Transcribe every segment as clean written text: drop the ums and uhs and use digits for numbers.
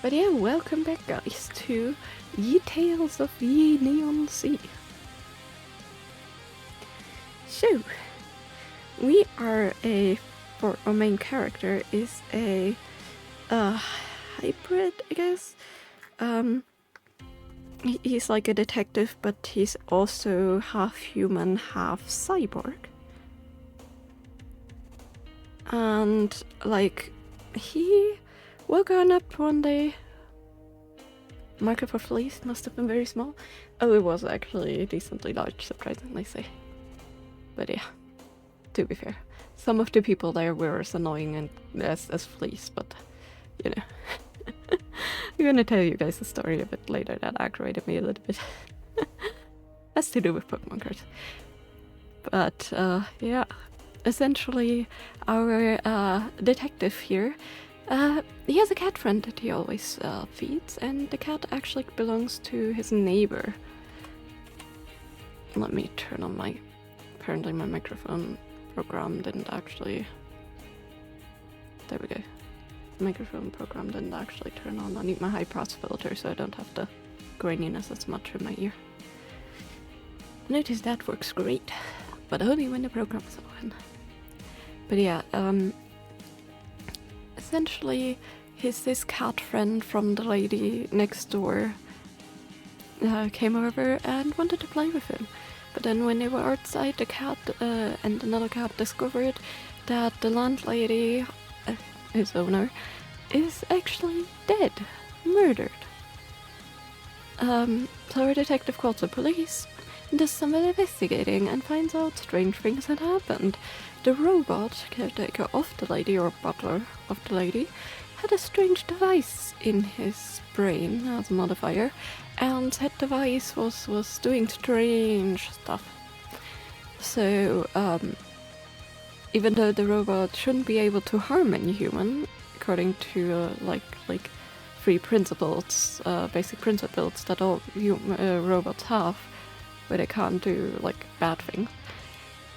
But yeah, welcome back guys to Ye Tales of Ye Neon Sea. So, we are for our main character is a hybrid, I guess. He's like a detective, but he's also half human, half cyborg. And like, he woke up one day. Market for fleas must have been very small. Oh, it was actually decently large, surprisingly so. But yeah, to be fair, some of the people there were as annoying as fleas, but you know. I'm gonna tell you guys a story a bit later that aggravated me a little bit. Has to do with Pokemon cards. But yeah, essentially our detective here, he has a cat friend that he always feeds, and the cat actually belongs to his neighbor. Let me turn on my... Apparently my microphone program didn't actually... There we go. The microphone program didn't actually turn on. I need my high pass filter so I don't have the graininess as much in my ear. Notice that works great, but only when the program is open. But yeah, essentially he's this cat friend from the lady next door came over and wanted to play with him. But then when they were outside, the cat and another cat discovered that the landlady, his owner, is actually dead, murdered. So our detective calls the police, does some investigating, and finds out strange things had happened. The robot caretaker of the lady, or butler of the lady, had a strange device in his brain as a modifier, and that device was doing strange stuff. So, even though the robot shouldn't be able to harm any human, according to like three principles, basic principles that all robots have, where they can't do like bad things.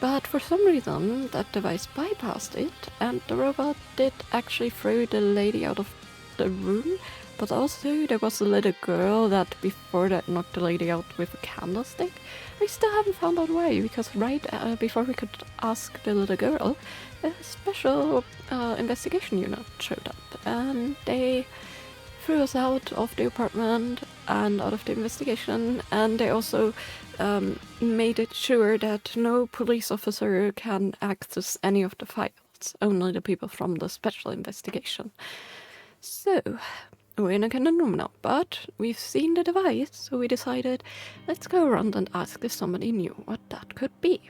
But for some reason, that device bypassed it, and the robot did actually throw the lady out of the room. But also, there was a little girl that before that knocked the lady out with a candlestick. We still haven't found out why, because right before we could ask the little girl, a special investigation unit showed up, and they threw us out of the apartment and out of the investigation, and they also made it sure that no police officer can access any of the files, only the people from the special investigation. So, we're in a conundrum now, but we've seen the device, so we decided, let's go around and ask if somebody knew what that could be.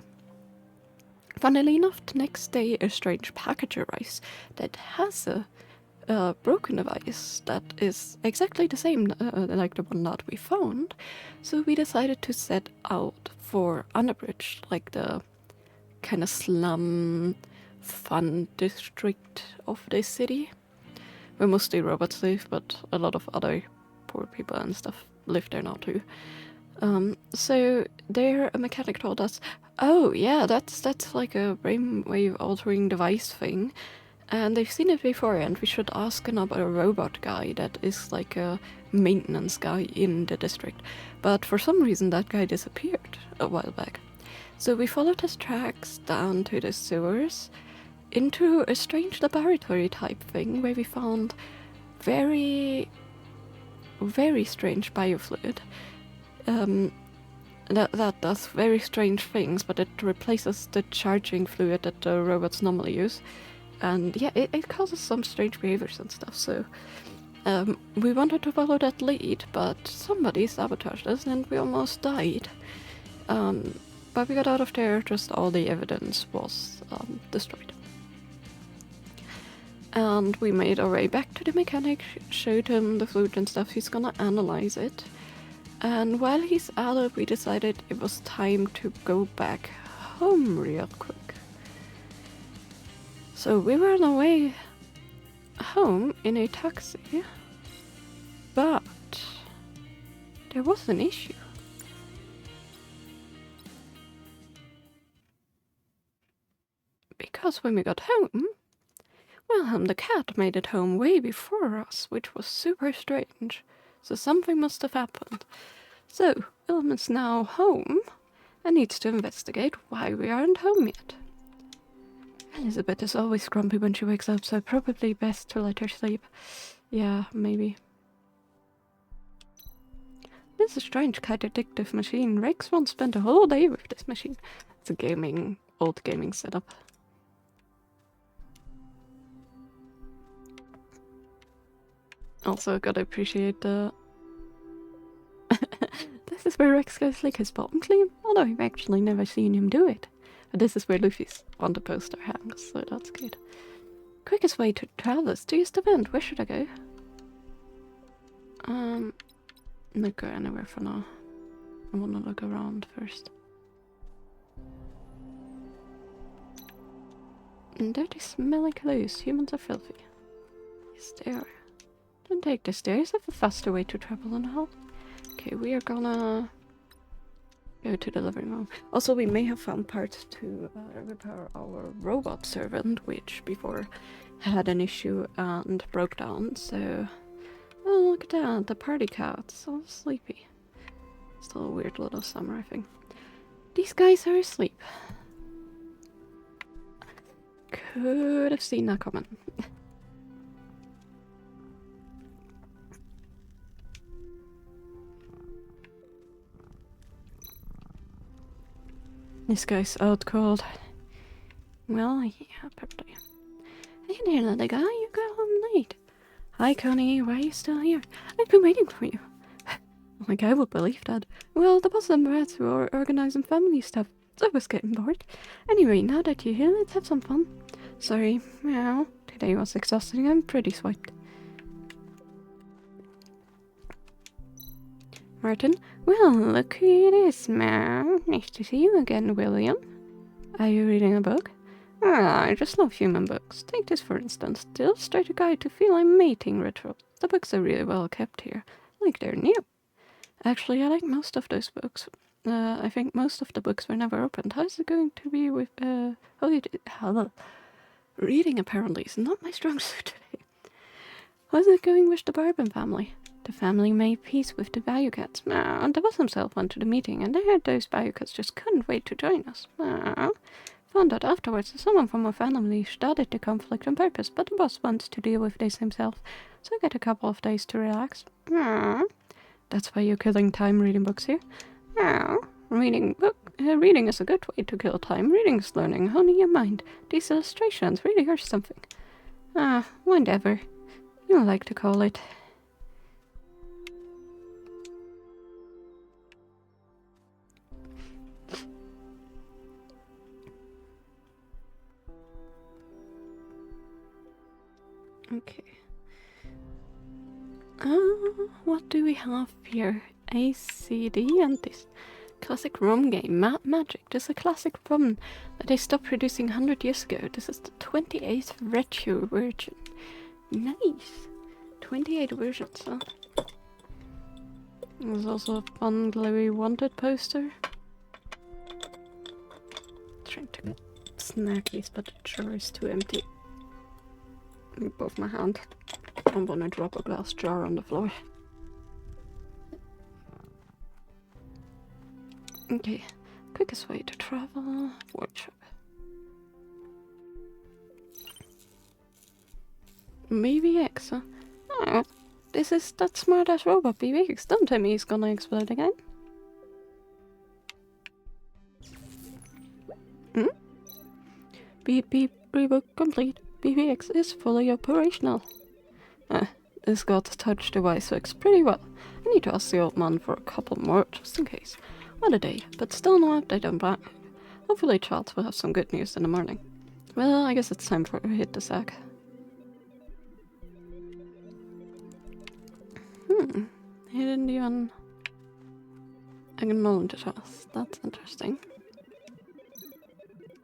Funnily enough, the next day a strange package arrives that has a broken device that is exactly the same like the one that we found. So we decided to set out for Underbridge, like the kind of slum fun district of this city, where mostly robots live, but a lot of other poor people and stuff live there now too. So there a mechanic told us, oh yeah, that's like a brainwave altering device thing, and they've seen it before, and we should ask another robot guy that is like a maintenance guy in the district. But for some reason that guy disappeared a while back. So we followed his tracks down to the sewers, into a strange laboratory type thing where we found very, very strange biofluid. That does very strange things, but it replaces the charging fluid that the robots normally use. And yeah, it causes some strange behaviors and stuff, so we wanted to follow that lead, but somebody sabotaged us and we almost died. But we got out of there, just all the evidence was destroyed. And we made our way back to the mechanic, showed him the fluid and stuff, he's gonna analyze it. And while he's at it, we decided it was time to go back home real quick. So we were on our way home in a taxi, but there was an issue. Because when we got home, Wilhelm the cat made it home way before us, which was super strange. So something must have happened. So, Wilhelm is now home and needs to investigate why we aren't home yet. Elizabeth is always grumpy when she wakes up, so probably best to let her sleep. Yeah, maybe. This is a strange, kind of addictive machine. Rex once spent a whole day with this machine. It's a old gaming setup. Also, gotta appreciate the... This is where Rex goes like his bottom clean, although I've actually never seen him do it. But this is where Luffy's on the poster hangs, so that's good. Quickest way to travel is to use the vent. Where should I go? Not go anywhere for now. I wanna look around first. Dirty, smelly clothes. Humans are filthy. Stair. Don't take the stairs. I have a faster way to travel than hell. Okay, we are gonna go to the living room. Also, we may have found parts to repair our robot servant, which before had an issue and broke down, so... Oh, look at that, the party cat's all sleepy. Still a weird little samurai thing. These guys are asleep. Could have seen that coming. This guy's out cold. Well, yeah, probably. Hey there, little guy, you got home late. Hi, Connie, why are you still here? I've been waiting for you. Like I would believe that. Well, the boss and brats were organizing family stuff, so I was getting bored. Anyway, now that you're here, let's have some fun. Sorry, meow. Today was exhausting, I'm pretty swiped. Martin? Well, look who it is, meow. Nice to see you again, William. Are you reading a book? Ah, I just love human books. Take this for instance, the illustrated guide to feline mating rituals. The books are really well kept here, like they're new. Actually, I like most of those books. I think most of the books were never opened. How's it going to be with, hello. Reading apparently is not my strong suit today. How's it going with the Bourbon family? The family made peace with the Bayou Cats. The boss himself went to the meeting, and I heard those Bayou Cats just couldn't wait to join us. Found out afterwards that someone from our family started the conflict on purpose, but the boss wants to deal with this himself, so I get a couple of days to relax. That's why you're killing time reading books here? Reading is a good way to kill time. Reading is learning, honing your mind. These illustrations really are something. Whatever. You like to call it. Okay. What do we have here? ACD and this classic rum game, Magic. This is a classic rum that they stopped producing 100 years ago. This is the 28th retro version. Nice! 28 versions, huh? There's also a fun glowy wanted poster. Trying to snack these, but the jar is too empty. Above my hand. I'm gonna drop a glass jar on the floor. Okay, quickest way to travel. Workshop. BBX, huh? Oh, this is that smart ass robot BBX. Don't tell me he's gonna explode again. Beep beep, reboot complete. BBX is fully operational. This got the touch device works pretty well. I need to ask the old man for a couple more, just in case. What a day, but still no update on that. Hopefully Charles will have some good news in the morning. Well, I guess it's time for a hit the sack. He didn't even acknowledge us. That's interesting.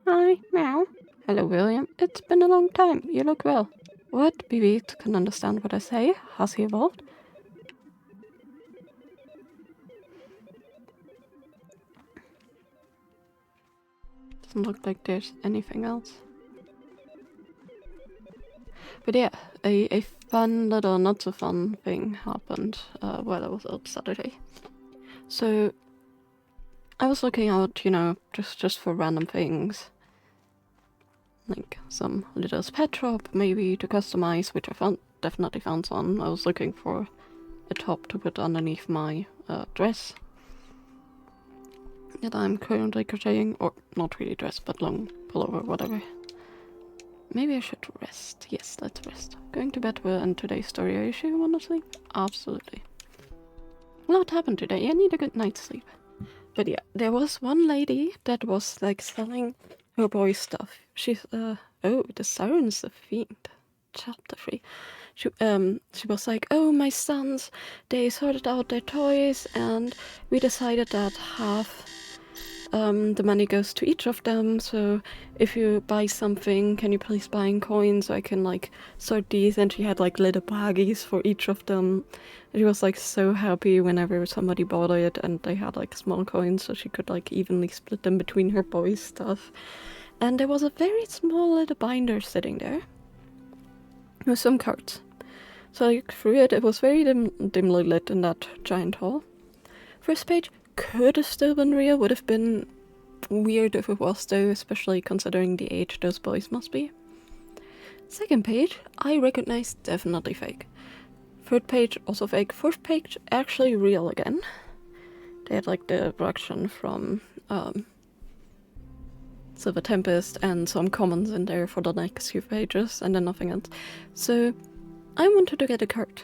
Hi, meow. Hello, William. It's been a long time. You look well. What? BB can understand what I say. Has he evolved? Doesn't look like there's anything else. But yeah, a fun little not so fun thing happened while I was out Saturday. So I was looking out, you know, just for random things. Like some little pet shop maybe to customize, which I definitely found some. I was looking for a top to put underneath my dress that I'm currently crocheting, or not really dress, but long pullover, whatever. Maybe I should rest. Yes, let's rest. Going to bed will end today's story. Are you sure you want to sleep? Absolutely. A lot happened today. I need a good night's sleep. But yeah, there was one lady that was like selling her boy stuff. She's oh, the Siren's a Fiend. Chapter 3. She was like, oh, my sons, they sorted out their toys and we decided that half the money goes to each of them, so if you buy something, can you please buy in coins so I can like sort these? And she had like little baggies for each of them. She was like so happy whenever somebody bought it and they had like small coins so she could like evenly split them between her boys' stuff. And there was a very small little binder sitting there with some cards. So I looked through it. It was very dimly lit in that giant hall. First page could have still been real, would have been weird if it was though, especially considering the age those boys must be. Second page, I recognize definitely fake. Third page, also fake. Fourth page, actually real again. They had like the reaction from Silver Tempest and some comments in there for the next few pages, and then nothing else. So I wanted to get a card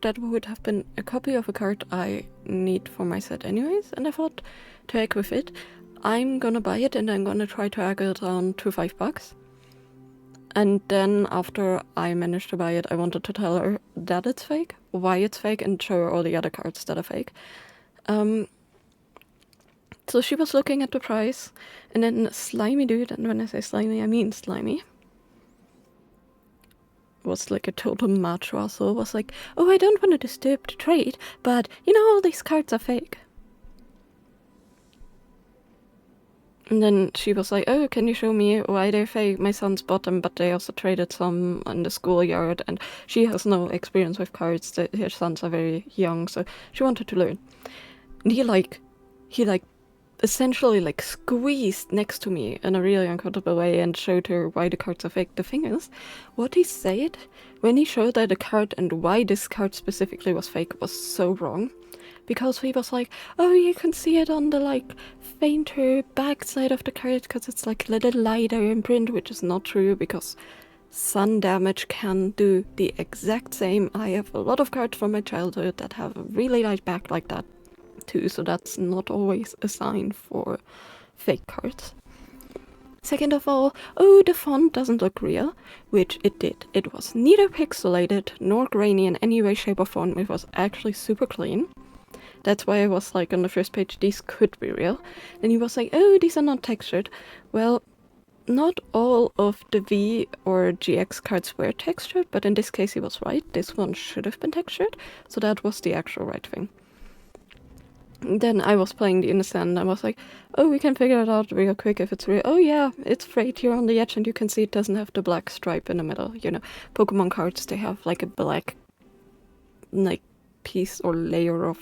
that would have been a copy of a card I need for my set anyways, and I thought, to heck with it, I'm gonna buy it and I'm gonna try to argue it down to $5. And then after I managed to buy it, I wanted to tell her that it's fake, why it's fake, and show her all the other cards that are fake. So she was looking at the price, and then Slimy Dude, and when I say slimy, I mean slimy, was like a total macho asshole, was like, oh, I don't want to disturb the trade, but you know, all these cards are fake. And then she was like, oh, can you show me why they're fake? My sons bought them, but they also traded some in the schoolyard, and she has no experience with cards. Her sons are very young, so she wanted to learn. And he essentially like squeezed next to me in a really uncomfortable way and showed her why the cards are fake. The thing is, what he said when he showed her the card and why this card specifically was fake was so wrong. Because he was like, oh, you can see it on the like fainter backside of the card because it's like a little lighter in print, which is not true because sun damage can do the exact same. I have a lot of cards from my childhood that have a really light back like that too, so that's not always a sign for fake cards. Second of all, oh, the font doesn't look real, which it did. It was neither pixelated nor grainy in any way, shape or form. It was actually super clean. That's why I was like on the first page, these could be real. And he was like, oh, these are not textured. Well, not all of the V or GX cards were textured, but in this case he was right. This one should have been textured, so that was the actual right thing. Then I was playing the innocent and I was like, oh, we can figure it out real quick if it's real. Oh yeah, it's frayed here on the edge and you can see it doesn't have the black stripe in the middle. You know, Pokemon cards, they have like a black like piece or layer of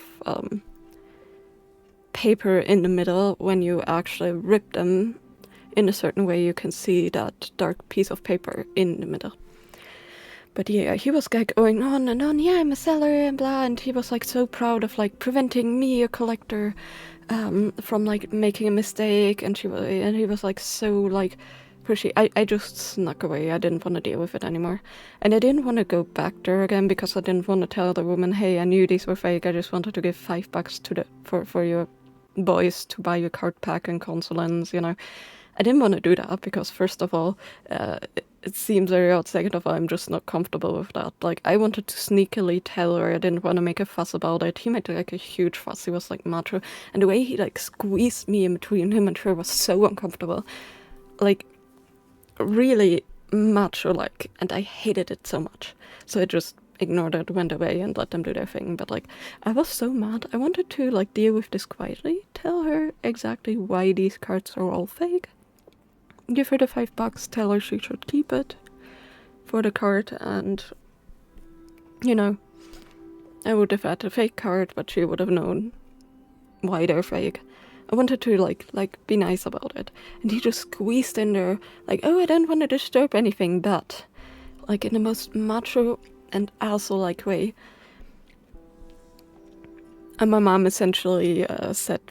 paper in the middle. When you actually rip them in a certain way, you can see that dark piece of paper in the middle. But yeah, he was like going on and on, yeah, I'm a seller and blah, and he was like so proud of like preventing me, a collector, from like making a mistake, and he was like so like pushy. I just snuck away. I didn't want to deal with it anymore. And I didn't want to go back there again because I didn't want to tell the woman, hey, I knew these were fake. I just wanted to give $5 to for your boys to buy your card pack and consolens, you know. I didn't want to do that because first of all, it seems very odd. Second of all, I'm just not comfortable with that. Like, I wanted to sneakily tell her. I didn't want to make a fuss about it. He made like a huge fuss. He was like macho. And the way he like squeezed me in between him and her was so uncomfortable. Like, really macho-like. And I hated it so much. So I just ignored it, went away and let them do their thing. But like, I was so mad. I wanted to like deal with this quietly. Tell her exactly why these cards are all fake. Give her the $5, tell her she should keep it. for the card, and, you know, I would have had a fake card, but she would have known why they're fake. I wanted to, like, be nice about it. And he just squeezed in there, like, oh, I don't want to disturb anything, but, like, in the most macho and asshole-like way. And my mom essentially said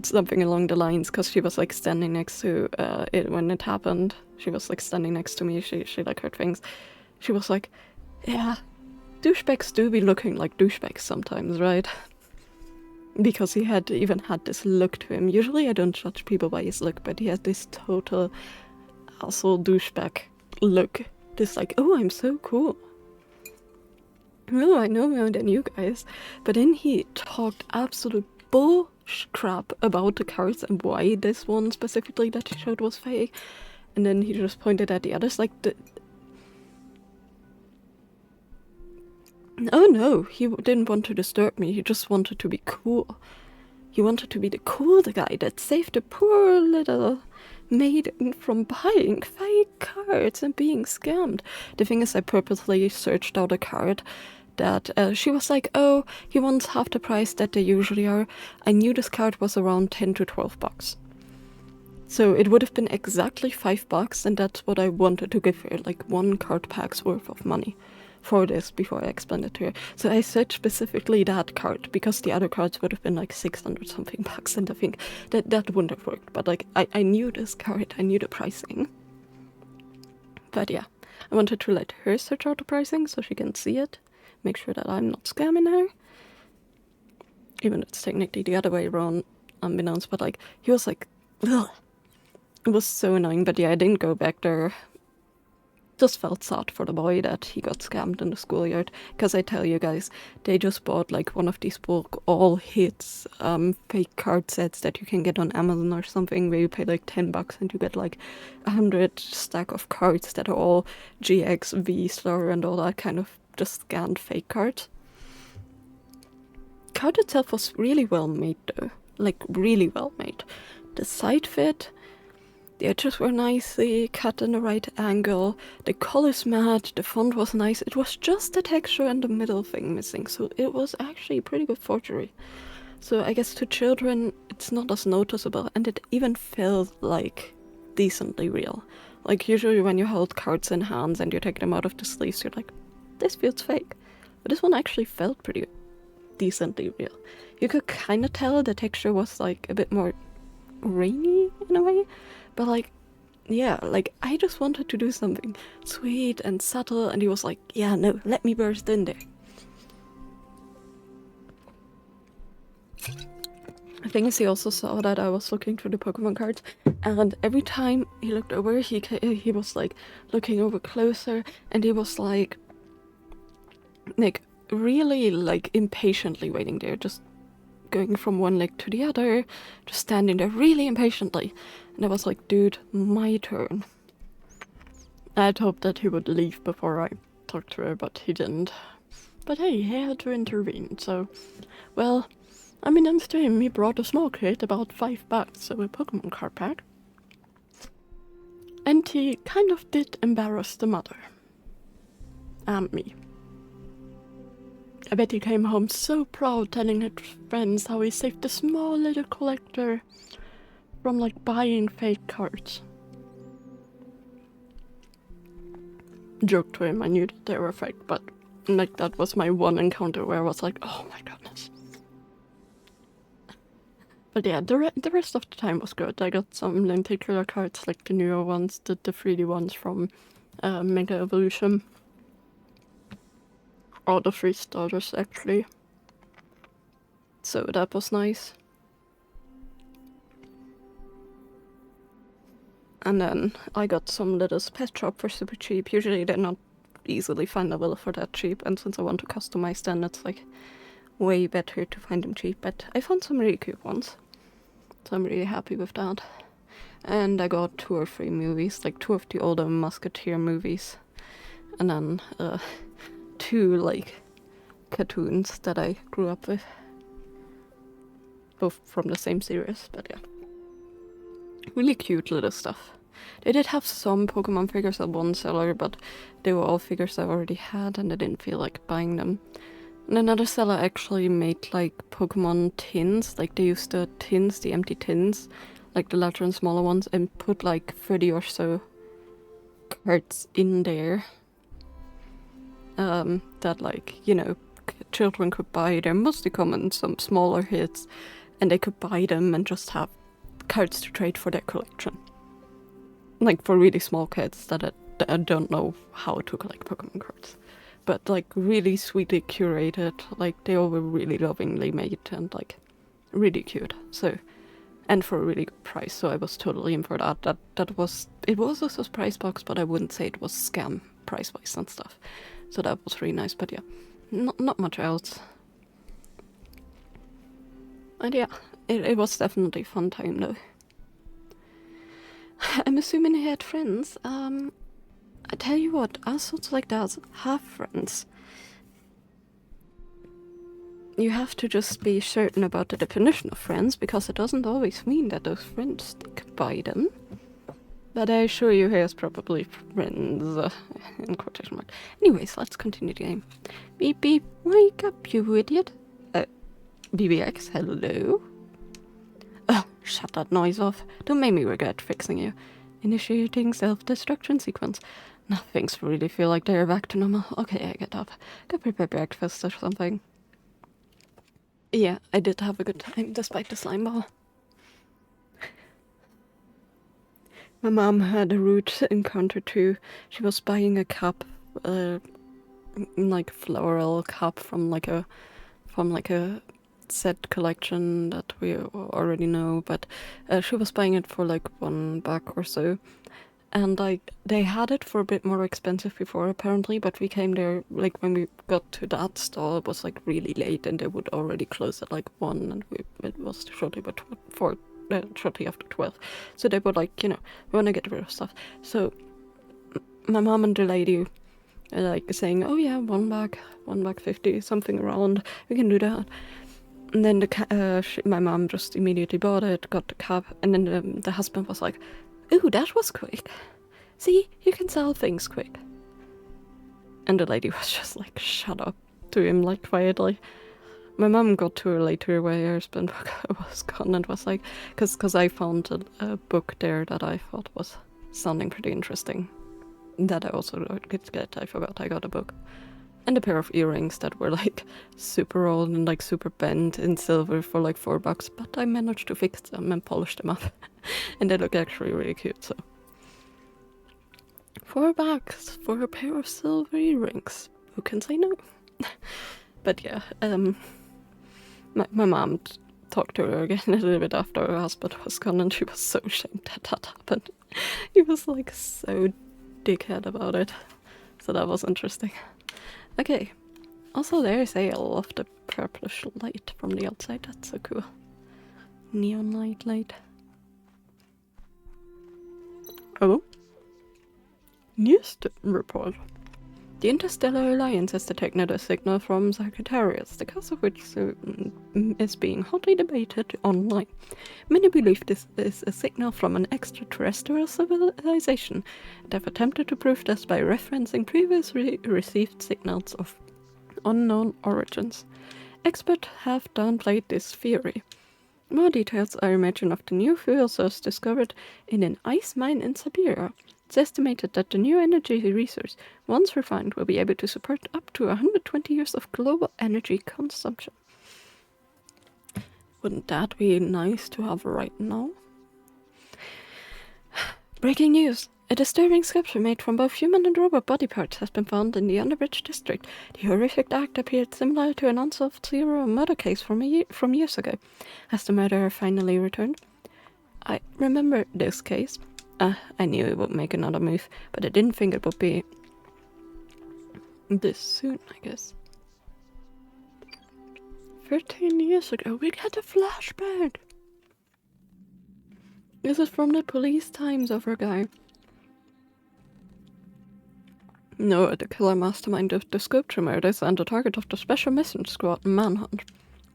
something along the lines, because she was, like, standing next to it when it happened. She was, like, standing next to me. She like, heard things. She was like, yeah, douchebags do be looking like douchebags sometimes, right? Because he had even had this look to him. Usually I don't judge people by his look, but he had this total asshole douchebag look. This like, oh, I'm so cool. Oh, I know more than you guys. But then he talked absolute crap about the cards and why this one specifically that he showed was fake. And then he just pointed at the others like, oh no, he didn't want to disturb me, he just wanted to be cool. He wanted to be the cool guy that saved the poor little maiden from buying fake cards and being scammed. The thing is, I purposely searched out a card that she was like, oh, he wants half the price that they usually are. I knew this card was around 10 to 12 bucks. So it would have been exactly $5, and that's what I wanted to give her, like 1 card pack's worth of money for this before I explained it to her. So I searched specifically that card, because the other cards would have been like 600 something bucks, and I think that wouldn't have worked. But like, I knew this card, I knew the pricing. But yeah, I wanted to let her search out the pricing so she can see it, make sure that I'm not scamming her. Even though it's technically the other way around, unbeknownst, but like, he was like, ugh. It was so annoying, but yeah, I didn't go back there. Just felt sad for the boy that he got scammed in the schoolyard, because I tell you guys, they just bought like one of these bulk all hits fake card sets that you can get on Amazon or something, where you pay like $10 and you get like 100 stack of cards that are all GX, V-Star and all that kind of just scanned fake cards. Card itself was really well made though, like really well made. The side fit, the edges were nicely cut in the right angle, the colors matched, the font was nice. It was just the texture and the middle thing missing, so it was actually pretty good forgery. So I guess to children it's not as noticeable, and it even felt like decently real. Like usually when you hold cards in hands and you take them out of the sleeves, you're like, this feels fake. But this one actually felt pretty decently real. You could kind of tell the texture was like a bit more grainy in a way. But like, yeah, like I just wanted to do something sweet and subtle, and he was like, yeah, no, let me burst in there. The thing is, he also saw that I was looking through the Pokemon cards, and every time he looked over, he was like looking over closer, and he was like really like impatiently waiting there, just going from one leg to the other, just standing there really impatiently. And I was like, dude, my turn. I'd hoped that he would leave before I talked to her, but he didn't. But hey, he had to intervene, so, well, unbeknownst to him, he brought a small kit, about $5, so a Pokemon card pack. And he kind of did embarrass the mother. And me. I bet he came home so proud, telling his friends how he saved the small little collector from like buying fake cards. Joke to him, I knew that they were fake, but like that was my one encounter where I was like, oh my goodness. But yeah, the rest of the time was good. I got some lenticular cards, like the newer ones, the 3D ones from Mega Evolution. All the 3 starters actually. So that was nice. And then I got some little pet shop for super cheap. Usually they're not easily findable for that cheap, and since I want to customize them, it's like way better to find them cheap. But I found some really cute ones, so I'm really happy with that. And I got 2 or 3 movies, like 2 of the older Musketeer movies, and then 2 like cartoons that I grew up with, both from the same series. But yeah, really cute little stuff. They did have some Pokemon figures at one seller, but they were all figures I already had and I didn't feel like buying them. And another seller actually made like Pokemon tins, like they used the tins, the empty tins, like the larger and smaller ones, and put like 30 or so cards in there. That like, you know, children could buy. They're mostly common, some smaller hits, and they could buy them and just have cards to trade for their collection. Like for really small kids that I don't know how to collect Pokemon cards. But like really sweetly curated, like they all were really lovingly made and like really cute. So, and for a really good price, so I was totally in for that. It was a surprise box, but I wouldn't say it was scam price wise and stuff. So that was really nice, but yeah, not much else. And yeah, it was definitely a fun time though. I'm assuming he had friends. I tell you what, assholes like that have friends. You have to just be certain about the definition of friends, because it doesn't always mean that those friends stick by them. But I assure you he has probably friends, in quotation mark. Anyways, let's continue the game. Beep beep, wake up you idiot. BBX, hello? Shut that noise off. Don't make me regret fixing you. Initiating self-destruction sequence. Now things really feel like they're back to normal. Okay, I get up. Go prepare breakfast or something. Yeah, I did have a good time despite the slime ball. My mom had a rude encounter too. She was buying a cup, like floral cup from like a set collection that we already know, but she was buying it for like $1 or so. And like they had it for a bit more expensive before apparently, but we came there like when we got to that stall, it was like really late and they would already close at like 1, and it was shortly after 12. So they were like, you know, we want to get rid of stuff. So my mom and the lady like saying, oh yeah, $1.50, something around, we can do that. And then my mom just immediately bought it, got the cup, and then the husband was like, ooh, that was quick. See, you can sell things quick. And the lady was just like, shut up to him, like quietly. My mom got to her later where her husband was gone and was like, because I found a book there that I thought was sounding pretty interesting. That I also did get. I forgot I got a book. And a pair of earrings that were like super old and like super bent in silver for like $4, but I managed to fix them and polish them up. And they look actually really cute, so. $4 for a pair of silver earrings. Who can say no? But yeah, my mom talked to her again a little bit after her husband was gone, and she was so ashamed that happened. He was like so dickhead about it. So that was interesting. Okay, also there's I love the purplish light from the outside, that's so cool. Neon light. Oh? News report. The Interstellar Alliance has detected a signal from Sagittarius, the cause of which is being hotly debated online. Many believe this is a signal from an extraterrestrial civilization, and have attempted to prove this by referencing previously received signals of unknown origins. Experts have downplayed this theory. More details are emerging of the new fuel source discovered in an ice mine in Siberia. It's estimated that the new energy resource, once refined, will be able to support up to 120 years of global energy consumption. Wouldn't that be nice to have right now? Breaking news! A disturbing sculpture made from both human and robot body parts has been found in the Underbridge district. The horrific act appeared similar to an unsolved serial murder case from years ago. Has the murderer finally returned? I remember this case. I knew it would make another move, but I didn't think it would be this soon, I guess. 13 years ago, we got a flashback! This is from the police times of our guy. No, the killer mastermind of the sculpture murders and the target of the Special Mission Squad manhunt.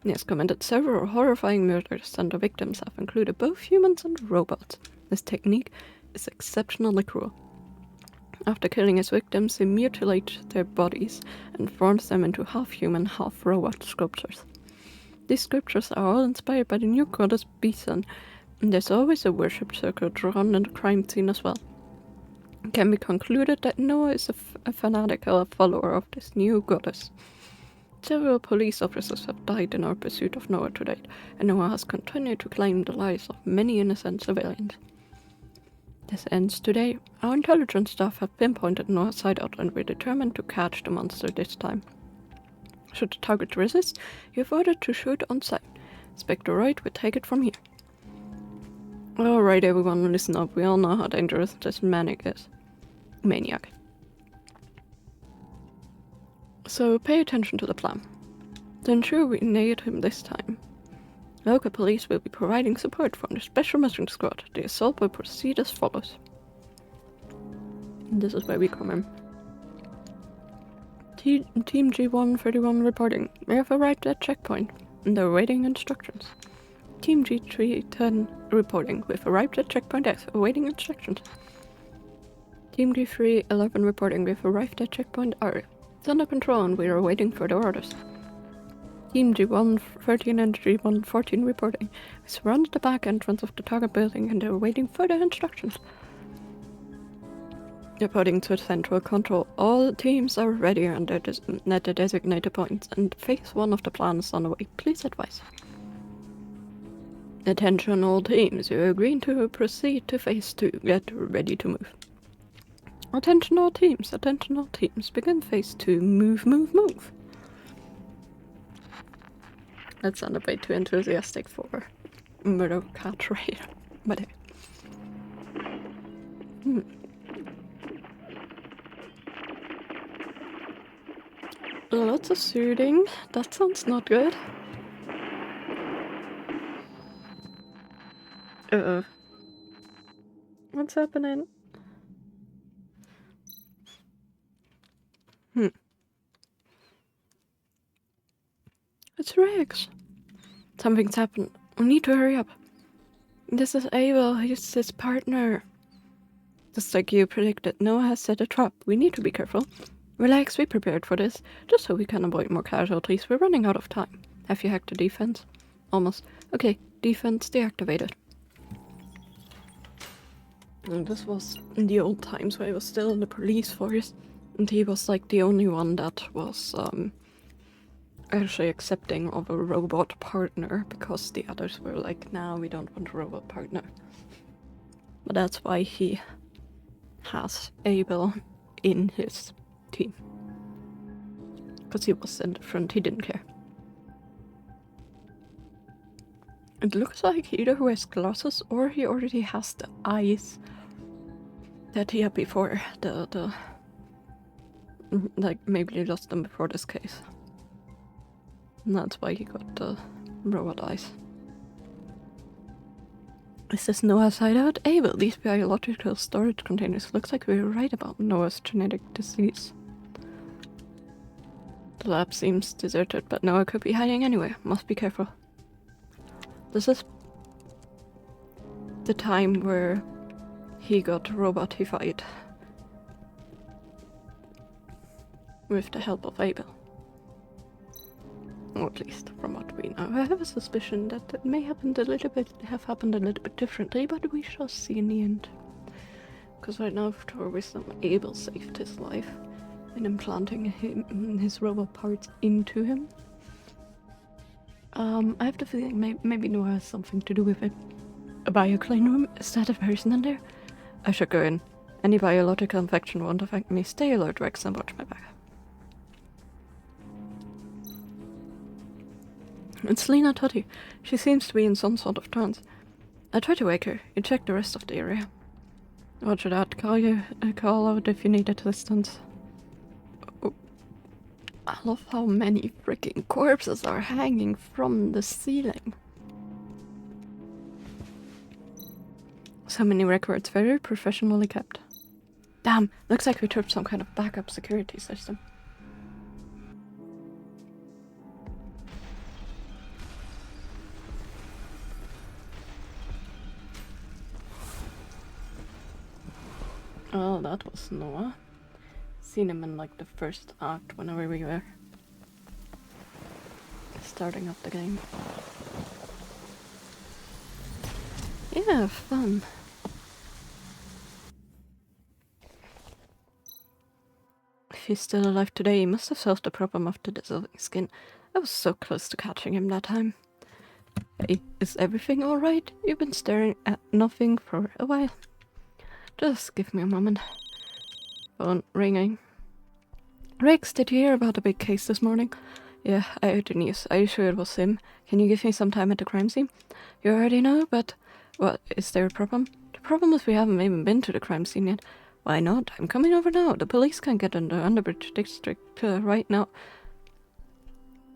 He has committed several horrifying murders, and the victims have included both humans and robots. This technique is exceptionally cruel. After killing his victims, he mutilates their bodies and forms them into half-human, half-robot sculptures. These sculptures are all inspired by the new goddess Bison, and there's always a worship circle drawn in the crime scene as well. It can be concluded that Noah is a fanatical follower of this new goddess. Several police officers have died in our pursuit of Noah to date, and Noah has continued to claim the lives of many innocent civilians. This ends today. Our intelligence staff have pinpointed Noah's hideout, and we're determined to catch the monster this time. Should the target resist, you have ordered to shoot on sight. Inspector Wright will take it from here. Alright everyone, listen up. We all know how dangerous this maniac. So pay attention to the plan. To ensure we nail him this time, local police will be providing support from the Special Mission Squad. The assault will proceed as follows. And this is where we come in. Team G131 reporting. We have arrived at checkpoint and they're awaiting instructions. Team G310 reporting. We've arrived at checkpoint X, awaiting instructions. Team G311 reporting. We've arrived at checkpoint R. It's under control and we are waiting for the orders. Team G113 and G114 reporting. We surrounded the back entrance of the target building and they're waiting further instructions. Reporting to Central Control. All teams are ready and at the designated points, and phase 1 of the plan is on the way. Please advise. Attention all teams. You're agreeing to proceed to phase 2. Get ready to move. Attention all teams, begin phase 2, move. That sounded a bit too enthusiastic for Murder Cat Raider, but Lots of shooting, that sounds not good. What's happening? It's Rex. Something's happened. We need to hurry up. This is Abel, he's his partner. Just like you predicted, Noah has set a trap. We need to be careful. Relax, we prepared for this, just so we can avoid more casualties. We're running out of time. Have you hacked the defense? Almost. Okay, defense deactivated. And this was in the old times where I was still in the police force, and he was like the only one that was actually accepting of a robot partner, because the others were like, nah, we don't want a robot partner. But that's why he has Abel in his team. Because he was indifferent, he didn't care. It looks like he either wears glasses or he already has the eyes that he had before. Like, maybe he lost them before this case. And that's why he got the robot eyes. Is this Noah's hideout? Abel, these biological storage containers. Looks like we were right about Noah's genetic disease. The lab seems deserted, but Noah could be hiding anywhere. Must be careful. This is the time where he got robotified with the help of Abel. Or at least from what we know. I have a suspicion that it may have happened a little bit differently, but we shall see in the end. Because right now, for wisdom, Abel saved his life in implanting his robot parts into him. I have the feeling maybe Noah has something to do with it. A bioclone room? Is that a person in there? I should go in. Any biological infection won't affect me. Stay alert, Rex, and watch my back. It's Lena Totti. She seems to be in some sort of trance. I tried to wake her. You check the rest of the area. Roger that. Call out if you need assistance. Oh. I love how many freaking corpses are hanging from the ceiling. So many records, very professionally kept. Damn, looks like we tripped some kind of backup security system. Oh, that was Noah. Seen him in like the first act whenever we were starting up the game. Yeah, fun. If he's still alive today, he must have solved the problem of the dissolving skin. I was so close to catching him that time. Hey, is everything alright? You've been staring at nothing for a while. Just give me a moment. Phone ringing. Rex, did you hear about the big case this morning? Yeah, I heard the news. Are you sure it was him? Can you give me some time at the crime scene? You already know, but... What, is there a problem? The problem is we haven't even been to the crime scene yet. Why not? I'm coming over now. The police can't get in the Underbridge district right now.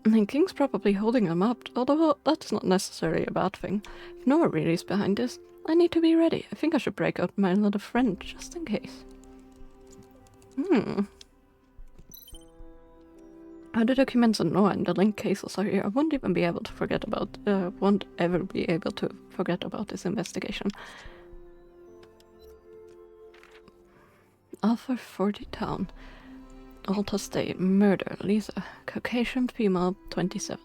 And King's probably holding them up, although that's not necessarily a bad thing. If Noah really is behind this, I need to be ready. I think I should break out my little friend, just in case. How the documents on Noah and the linked cases are here, I won't even be able to forget about, won't ever be able to forget about this investigation. Alpha 40 Town. Alta State. Murder. Lisa. Caucasian female, 27.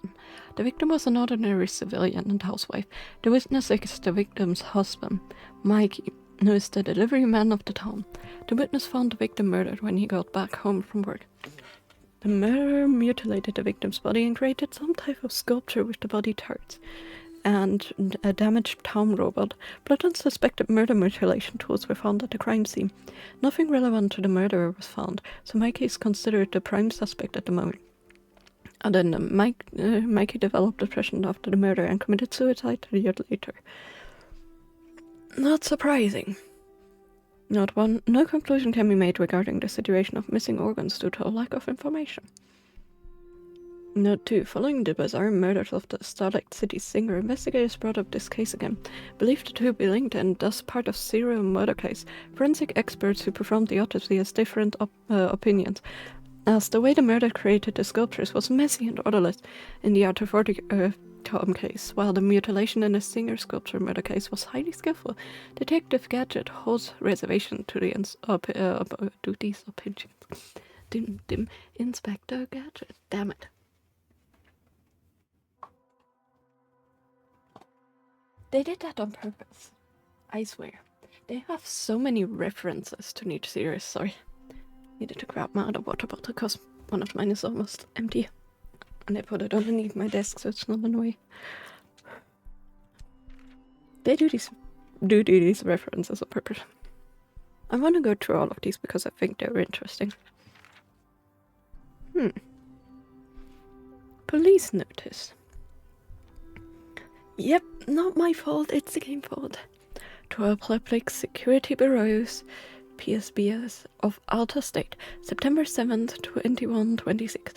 The victim was an ordinary civilian and housewife. The witness is the victim's husband, Mikey, who is the delivery man of the town. The witness found the victim murdered when he got back home from work. The murderer mutilated the victim's body and created some type of sculpture with the body parts and a damaged town robot. Blood and suspected murder mutilation tools were found at the crime scene. Nothing relevant to the murderer was found, so Mikey is considered the prime suspect at the moment. And then Mikey developed depression after the murder and committed suicide a year later. Not surprising. No conclusion can be made regarding the situation of missing organs due to a lack of information. Note 2. Following the bizarre murders of the Starlight City singer, investigators brought up this case again, believed the two be linked and thus part of serial murder case. Forensic experts who performed the autopsy has different opinions, as the way the murder created the sculptures was messy and orderless in the Alta 40 Town case, while the mutilation in the singer sculpture murder case was highly skillful. Detective Gadget holds reservation to these opinions. Dim, Inspector Gadget, damn it. They did that on purpose. I swear. They have so many references to each series, sorry. Needed to grab my other water bottle because one of mine is almost empty. And I put it underneath my desk so it's not in the way. They do these references on purpose. I want to go through all of these because I think they're interesting. Police notice. Yep, not my fault, it's the game fault. 12 Public Security Bureaus, PSBS of Alta State, September 7th, 2126.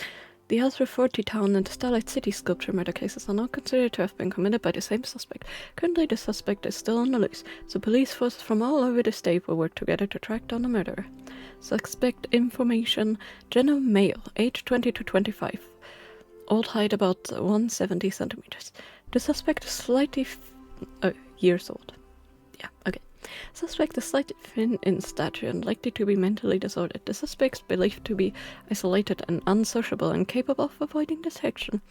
The Alta 40 Town and the Starlight City sculpture murder cases are now considered to have been committed by the same suspect. Currently, the suspect is still on the loose, so police forces from all over the state will work together to track down the murderer. Suspect information: gender male, age 20 to 25, old height about 170 centimeters. The suspect is slightly years old. Yeah, okay. Suspect is slightly thin in stature and likely to be mentally disordered. The suspect is believed to be isolated and unsociable and capable of avoiding detection.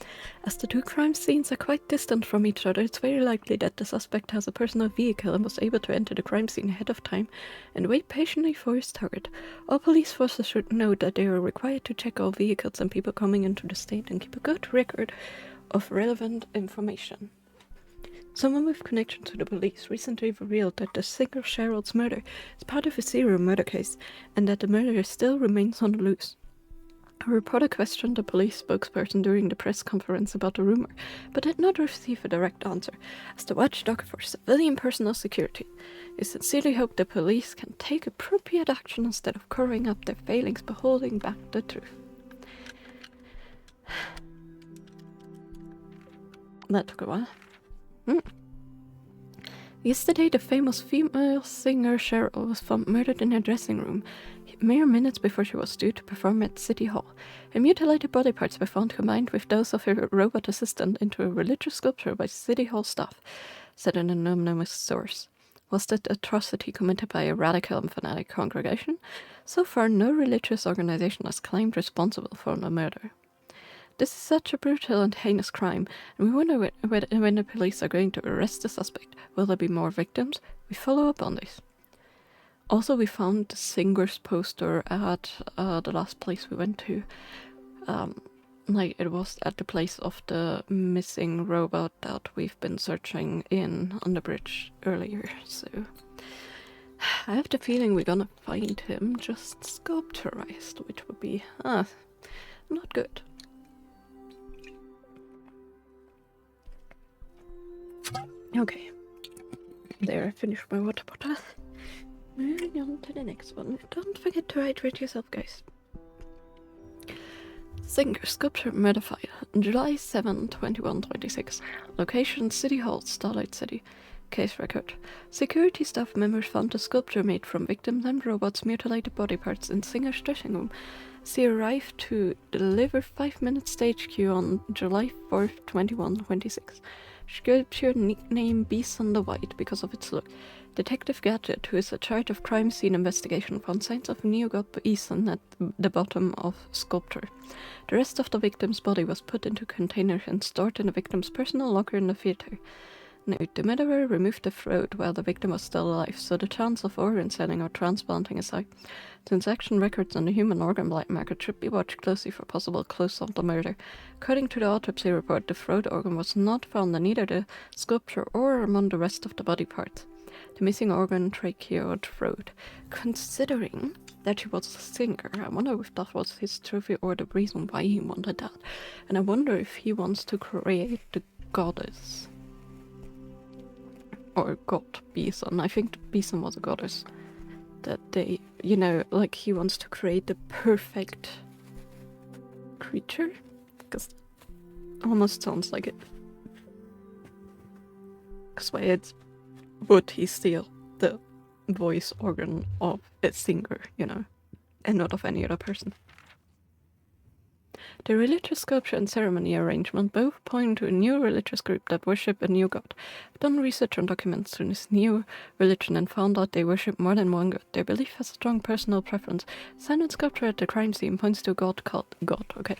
As the two crime scenes are quite distant from each other, it's very likely that the suspect has a personal vehicle and was able to enter the crime scene ahead of time and wait patiently for his target. All police forces should note that they are required to check all vehicles and people coming into the state and keep a good record of relevant information. Someone with connection to the police recently revealed that the singer Cheryl's murder is part of a serial murder case and that the murderer still remains on the loose. A reporter questioned the police spokesperson during the press conference about the rumor, but did not receive a direct answer. As the watchdog for civilian personal security, I sincerely hope the police can take appropriate action instead of covering up their failings by holding back the truth. That took a while. Yesterday, the famous female singer Cheryl was found murdered in her dressing room, mere minutes before she was due to perform at City Hall. Her mutilated body parts were found combined with those of her robot assistant into a religious sculpture by City Hall staff, said an anonymous source. Was the atrocity committed by a radical and fanatic congregation? So far, no religious organization has claimed responsible for the murder. This is such a brutal and heinous crime, and we wonder when the police are going to arrest the suspect. Will there be more victims? We follow up on this. Also, we found the singer's poster at the last place we went to. It was at the place of the missing robot that we've been searching on the bridge earlier, so I have the feeling we're gonna find him just sculpturized, which would be not good. Okay, there, I finished my water bottle. Moving on to the next one. Don't forget to hydrate yourself, guys. Singer, sculpture, murder file. July 7, 2126. Location, City Hall, Starlight City. Case record. Security staff members found a sculpture made from victims and robots' mutilated body parts in Singer's dressing room. She arrived to deliver 5-minute stage queue on July 4th, 2126. Sculpture nicknamed Bison the White because of its look. Detective Gadget, who is in charge of crime scene investigation, found signs of neo-god bison at the bottom of sculpture. The rest of the victim's body was put into containers and stored in the victim's personal locker in the theater. Note, the murderer removed the throat while the victim was still alive, so the chance of organ selling or transplanting is high. Transaction records on the human organ black market should be watched closely for possible clues of the murder. According to the autopsy report, the throat organ was not found in either the sculpture or among the rest of the body parts. The missing organ, trachea or throat. Considering that he was a singer, I wonder if that was his trophy or the reason why he wanted that. And I wonder if he wants to create the goddess. Or god Bison. I think Bison was a goddess. That they, he wants to create the perfect creature. Because it almost sounds like it. Because but he's still the voice organ of a singer, and not of any other person. The religious sculpture and ceremony arrangement both point to a new religious group that worship a new god. I've done research on documents to this new religion and found out they worship more than one god. Their belief has a strong personal preference. Sign and sculpture at the crime scene points to a god called God. Okay.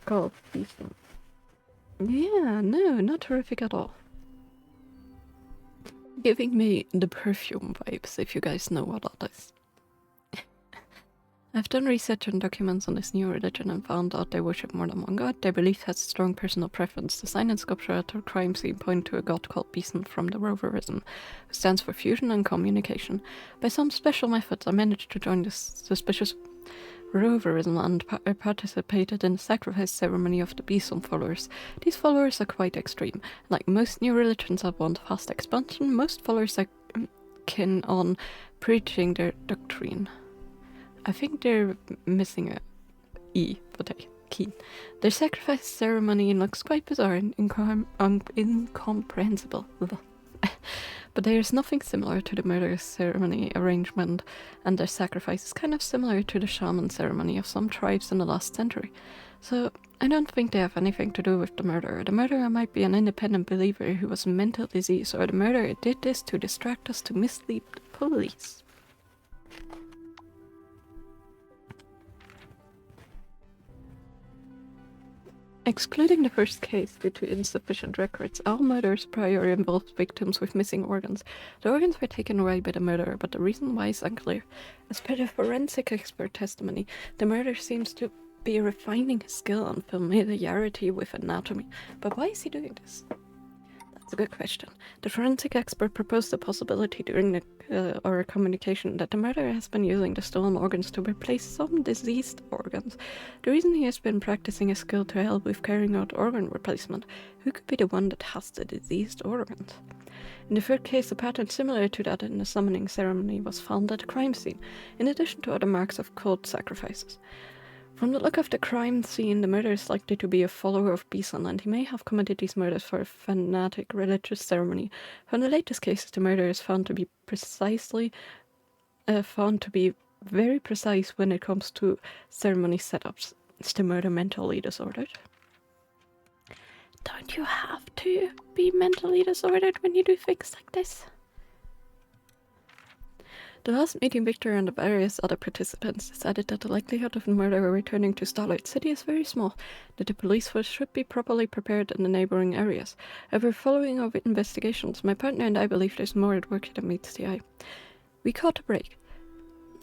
God. Yeah, no, not horrific at all. Giving me the perfume vibes, if you guys know what that is. I've done research and documents on this new religion and found out they worship more than one god. Their belief has a strong personal preference. The sign and sculpture at their crime scene point to a god called Bison from the Roverism, who stands for fusion and communication. By some special methods, I managed to join this suspicious Roverism and participated in the sacrifice ceremony of the Bison followers. These followers are quite extreme. Like most new religions that want fast expansion, most followers are keen on preaching their doctrine. I think they're missing a E, but keen. Their sacrifice ceremony looks quite bizarre and incomprehensible. But there is nothing similar to the murder ceremony arrangement, and their sacrifice is kind of similar to the shaman ceremony of some tribes in the last century. So I don't think they have anything to do with the murderer. The murderer might be an independent believer who was mental disease, or the murderer did this to distract us to mislead the police. Excluding the first case due to insufficient records, all murders prior involved victims with missing organs. The organs were taken away by the murderer, but the reason why is unclear. As per the forensic expert testimony, the murderer seems to be refining his skill and familiarity with anatomy. But why is he doing this? That's a good question. The forensic expert proposed the possibility during our communication that the murderer has been using the stolen organs to replace some diseased organs. The reason he has been practicing his skill to help with carrying out organ replacement, who could be the one that has the diseased organs? In the third case, a pattern similar to that in the summoning ceremony was found at the crime scene, in addition to other marks of cult sacrifices. From the look of the crime scene, the murderer is likely to be a follower of Bison, and he may have committed these murders for a fanatic religious ceremony. From the latest cases, the murderer is found to be very precise when it comes to ceremony setups. Is the murder mentally disordered? Don't you have to be mentally disordered when you do things like this? The last meeting, Victor and the various other participants decided that the likelihood of the murderer returning to Starlight City is very small, that the police force should be properly prepared in the neighboring areas. However, following our investigations, my partner and I believe there's more at work than meets the eye. We caught a break.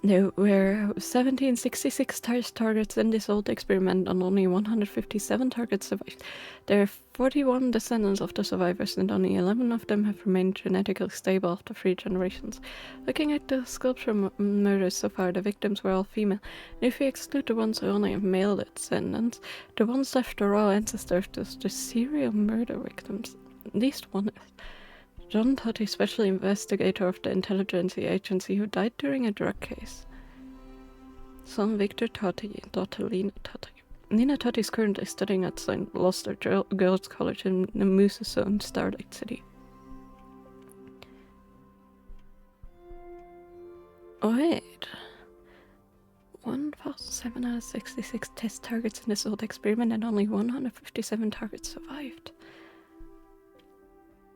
There were 1766 test targets in this old experiment and only 157 targets survived. There are 41 descendants of the survivors and only 11 of them have remained genetically stable after 3 generations. Looking at the sculpture murders so far, the victims were all female, and if we exclude the ones who only have male descendants, the ones left are all ancestors of the serial murder victims. At least one is. John Totty, special investigator of the intelligence agency who died during a drug case. Son Victor Totty, daughter Lena Totty. Lena Totty is currently studying at St. Luster Girls' College in the Moose's Zone, Starlight City. Wait. 1,766 test targets in this old experiment and only 157 targets survived.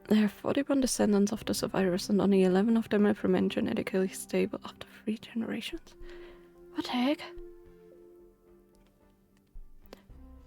There are 41 descendants of the survivors and only 11 of them have remained genetically stable after 3 generations. What the heck?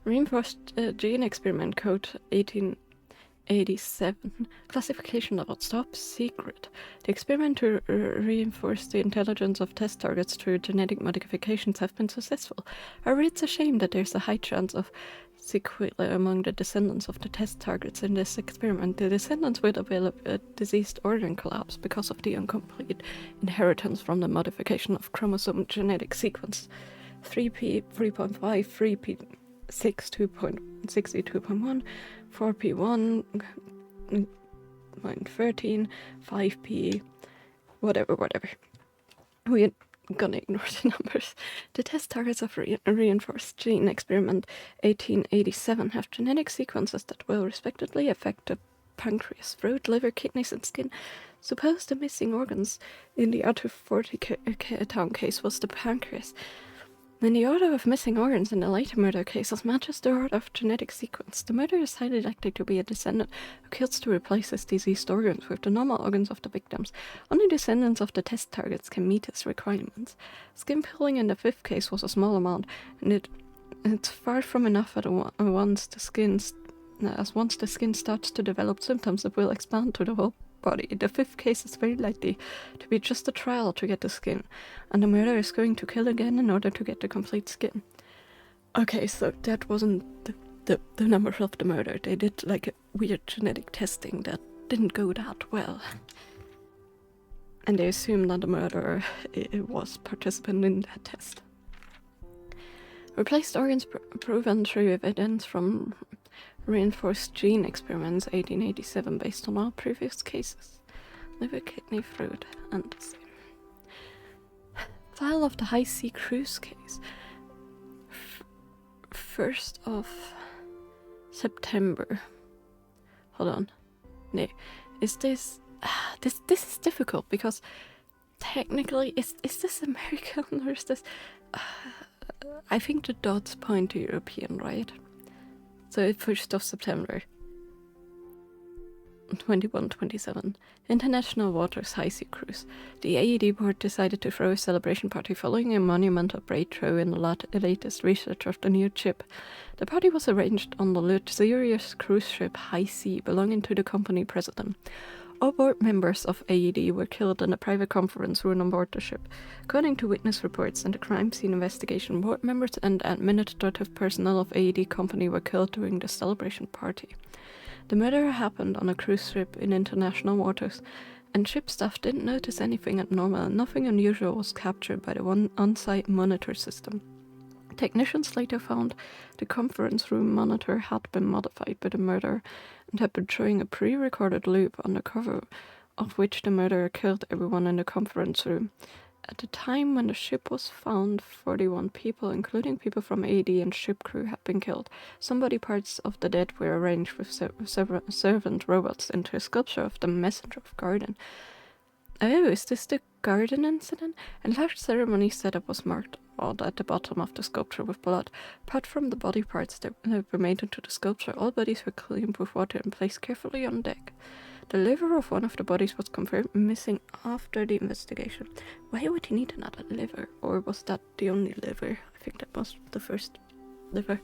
Reinforced gene experiment code 1887. Classification level top secret. The experiment to reinforce the intelligence of test targets through genetic modifications have been successful. However, it's a shame that there's a high chance of sequelae among the descendants of the test targets in this experiment. The descendants will develop a diseased organ collapse because of the incomplete inheritance from the modification of chromosome genetic sequence 3p 3.5, 3p 6 2.62.1, 4p 1.13, 5p whatever. We're gonna ignore the numbers. The test targets of reinforced gene experiment 1887 have genetic sequences that will respectively affect the pancreas, throat, liver, kidneys, and skin. Suppose the missing organs in the other 40 town case was the pancreas. When the order of missing organs in the later murder cases matches the order of genetic sequence, the murderer is highly likely to be a descendant who kills to replace his diseased organs with the normal organs of the victims. Only descendants of the test targets can meet his requirements. Skin peeling in the 5th case was a small amount, and it's far from enough at once the skin starts to develop symptoms, it will expand to the whole body. The 5th case is very likely to be just a trial to get the skin, and the murderer is going to kill again in order to get the complete skin. Okay, so that wasn't the number of the murder. They did like a weird genetic testing that didn't go that well. And they assumed that the murderer was participant in that test. Replaced organs proven through evidence from reinforced gene experiments 1887 based on all previous cases. Liver, kidney, throat, and the skin. File of the High Sea Cruise case. 1st of September. Hold on. No. Is this... This is difficult because technically, is this American or is this... I think the dots point to European, right? So 1st of September 2127. International Waters High Sea Cruise. The AED board decided to throw a celebration party following a monumental breakthrough in the latest research of the new ship. The party was arranged on the luxurious cruise ship High Sea belonging to the company president. All board members of AED were killed in a private conference room on board the ship. According to witness reports and the crime scene investigation, board members and administrative personnel of AED company were killed during the celebration party. The murder happened on a cruise ship in international waters, and ship staff didn't notice anything abnormal and nothing unusual was captured by the on-site monitor system. Technicians later found the conference room monitor had been modified by the murderer and had been showing a pre-recorded loop on the cover of which the murderer killed everyone in the conference room. At the time when the ship was found, 41 people, including people from AD and ship crew, had been killed. Some body parts of the dead were arranged with several servant robots into a sculpture of the Messenger of Garden. Oh, is this the garden incident? A large ceremony setup was marked at the bottom of the sculpture with blood. Apart from the body parts that were made into the sculpture, all bodies were cleaned with water and placed carefully on deck. The liver of one of the bodies was confirmed missing after the investigation. Why would he need another liver? Or was that the only liver? I think that was the first liver.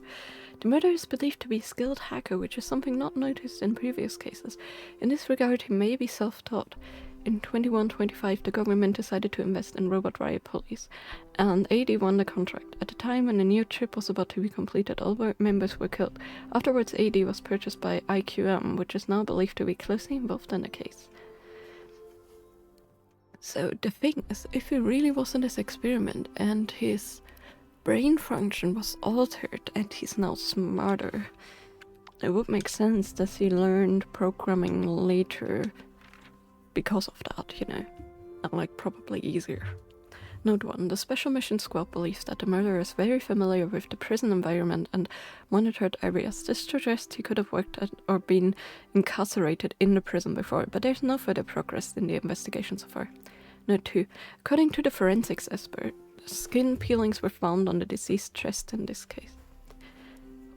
The murderer is believed to be a skilled hacker, which is something not noticed in previous cases. In this regard, he may be self-taught. In 2125, the government decided to invest in robot riot police, and AD won the contract. At the time when the new chip was about to be completed, all members were killed. Afterwards, AD was purchased by IQM, which is now believed to be closely involved in the case. So the thing is, if he really was in this experiment and his brain function was altered and he's now smarter, it would make sense that he learned programming later because of that, you know, and like probably easier. Note 1. The Special Mission Squad believes that the murderer is very familiar with the prison environment and monitored areas. This suggests he could have worked at or been incarcerated in the prison before, but there's no further progress in the investigation so far. Note 2. According to the forensics expert, skin peelings were found on the deceased's chest in this case.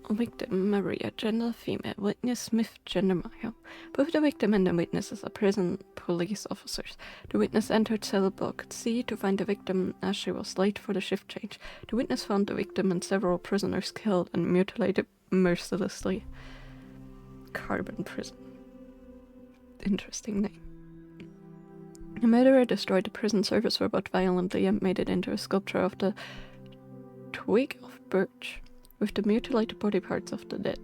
Victim Maria, gender female. Witness Smith, gender male. Both the victim and the witnesses are prison police officers. The witness entered cell block C to find the victim as she was late for the shift change. The witness found the victim and several prisoners killed and mutilated mercilessly. Carbon prison. Interesting name. The murderer destroyed the prison service robot violently and made it into a sculpture of the twig of birch with the mutilated body parts of the dead.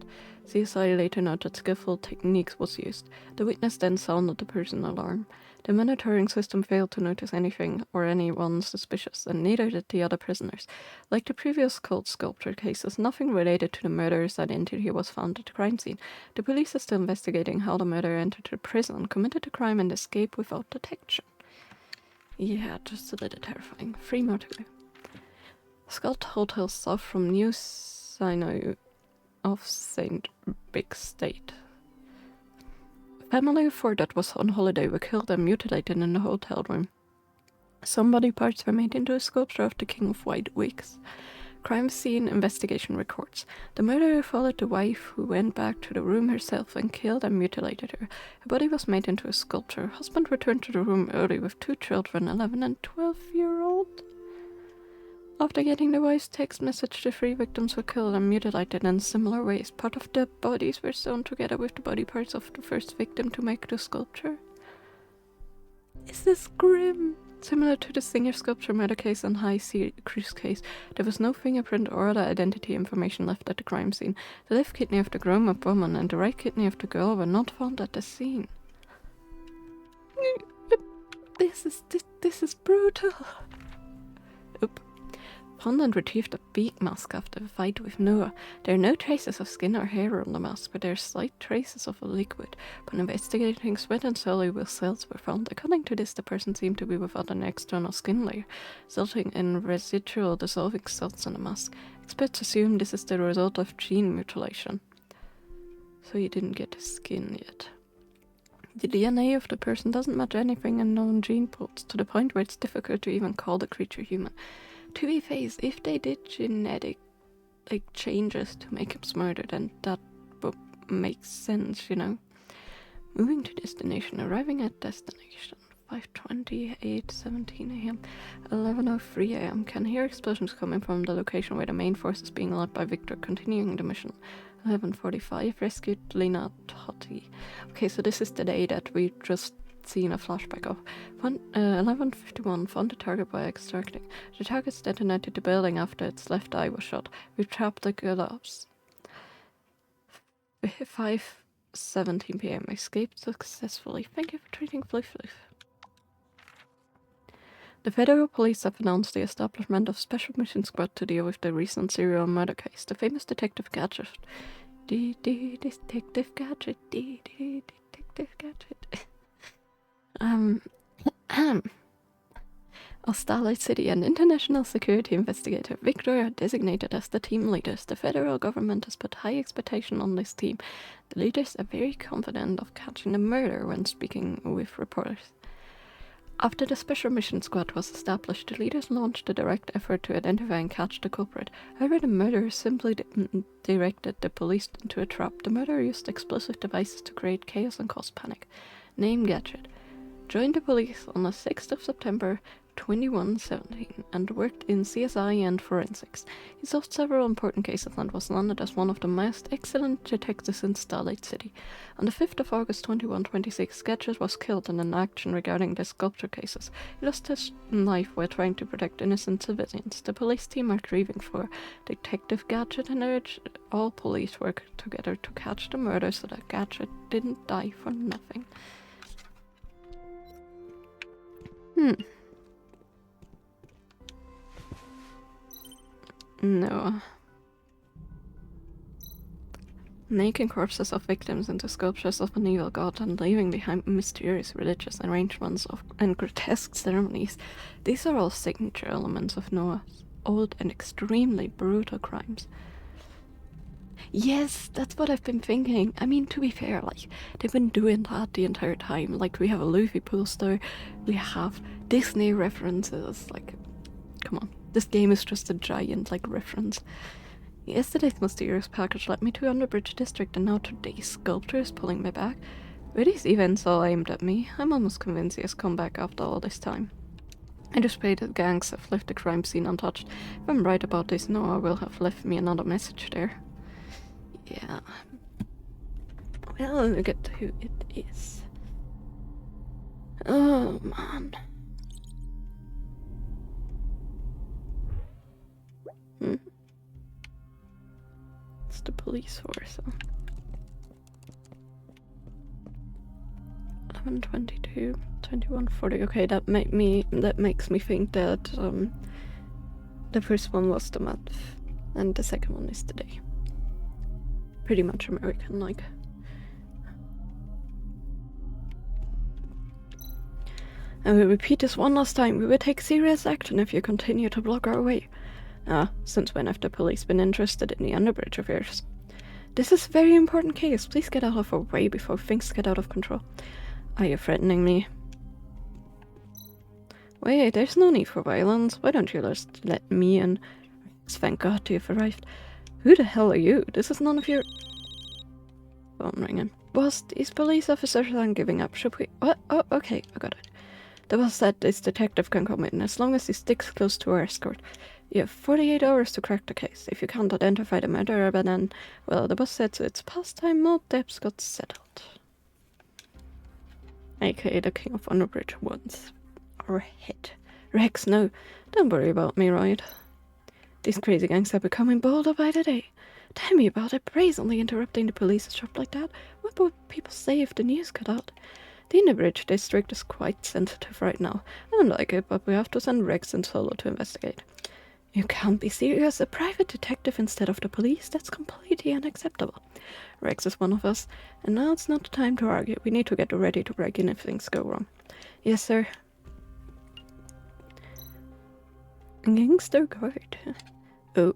CSI later noted skillful techniques was used. The witness then sounded the prison alarm. The monitoring system failed to notice anything or anyone suspicious, and neither did the other prisoners. Like the previous cold sculpture cases, nothing related to the murderer's identity was found at the crime scene. The police are still investigating how the murderer entered the prison, committed the crime, and escaped without detection. Yeah, just a little terrifying. 3 more to go. Scott Hotel south from New Sinai of St. Big State. A family of 4 that was on holiday were killed and mutilated in the hotel room. Some body parts were made into a sculpture of the King of White Wigs. Crime scene investigation records. The murderer followed the wife, who went back to the room herself and killed and mutilated her. Her body was made into a sculpture. Her husband returned to the room early with 2 children, 11 and 12-year-old. After getting the wife's text message, the 3 victims were killed and mutilated in similar ways. Part of the bodies were sewn together with the body parts of the first victim to make the sculpture. Is this grim? Similar to the Singer sculpture murder case and High Sea Cruise case, there was no fingerprint or other identity information left at the crime scene. The left kidney of the grown-up woman and the right kidney of the girl were not found at the scene. This is brutal. Oop. Found and retrieved a beak mask after the fight with Noah. There are no traces of skin or hair on the mask, but there are slight traces of a liquid. Upon investigating, sweat and soluble cells were found. According to this, the person seemed to be without an external skin layer, resulting in residual dissolving cells on the mask. Experts assume this is the result of gene mutilation. So he didn't get his skin yet. The DNA of the person doesn't match anything in known gene pools, to the point where it's difficult to even call the creature human. To be fair, if they did genetic changes to make him smarter, then that would make sense, you know. Moving to destination, arriving at destination. 5:20, 8:17 a.m., 11:03 a.m. Can hear explosions coming from the location where the main force is being led by Victor, continuing the mission. 11:45, rescued Lena Totti. Okay, so this is the day that we just seen a flashback of. 11:51, found the target by extracting. The target detonated the building after its left eye was shot. We trapped the gloves. 5:17 p.m. Escaped successfully. Thank you for treating Floof. The federal police have announced the establishment of Special Mission Squad to deal with the recent serial murder case. The famous Detective Gadget. Detective Gadget. Detective Gadget. Of Starlight City, an international security investigator, Victor, are designated as the team leaders. The federal government has put high expectation on this team. The leaders are very confident of catching the murderer when speaking with reporters. After the Special Mission Squad was established, the leaders launched a direct effort to identify and catch the culprit. However, the murderer simply directed the police into a trap. The murderer used explosive devices to create chaos and cause panic. Name Gadget. Joined the police on the 6th of September 2117 and worked in CSI and forensics. He solved several important cases and was landed as one of the most excellent detectives in Starlight City. On the 5th of August 2126, Gadget was killed in an action regarding the sculpture cases. He lost his life while trying to protect innocent civilians. The police team are grieving for Detective Gadget and urge all police work together to catch the murder so that Gadget didn't die for nothing. No. Making corpses of victims into sculptures of an evil god and leaving behind mysterious religious arrangements and grotesque ceremonies. These are all signature elements of Noah's old and extremely brutal crimes. Yes, that's what I've been thinking. I mean, to be fair, like, they've been doing that the entire time. Like, we have a Luffy poster, we have Disney references, like, come on. This game is just a giant, like, reference. Yesterday's mysterious package led me to Underbridge District, and now today's sculptor is pulling me back. Were these events all aimed at me? I'm almost convinced he has come back after all this time. I just pray that gangs have left the crime scene untouched. If I'm right about this, Noah will have left me another message there. Yeah. Well, look at who it is. Oh, man. It's the police force. 11:22, 21:40. Okay, that makes me think that the first one was the month, and the second one is the day. Pretty much American, like. And we repeat this one last time. We will take serious action if you continue to block our way. Since when have the police been interested in the Underbridge affairs? This is a very important case. Please get out of our way before things get out of control. Are you threatening me? Wait, there's no need for violence. Why don't you just let me in? Thank God you've arrived. Who the hell are you? This is none of your... Phone ringing. Boss, these police officers aren't giving up. Should we... What? Oh, okay, I got it. The boss said this detective can come in as long as he sticks close to our escort. You have 48 hours to crack the case. If you can't identify the murderer, but then, well, the boss said so it's past time all debts got settled. AKA the King of Underbridge wants our head. Rex, no, don't worry about me, right? These crazy gangs are becoming bolder by the day. Tell me about it, brazenly interrupting the police's shop like that. What would people say if the news got out? The Underbridge district is quite sensitive right now. I don't like it, but we have to send Rex and Solo to investigate. You can't be serious. A private detective instead of the police? That's completely unacceptable. Rex is one of us, and now it's not the time to argue. We need to get ready to break in if things go wrong. Yes, sir. Gangster guard. Oh,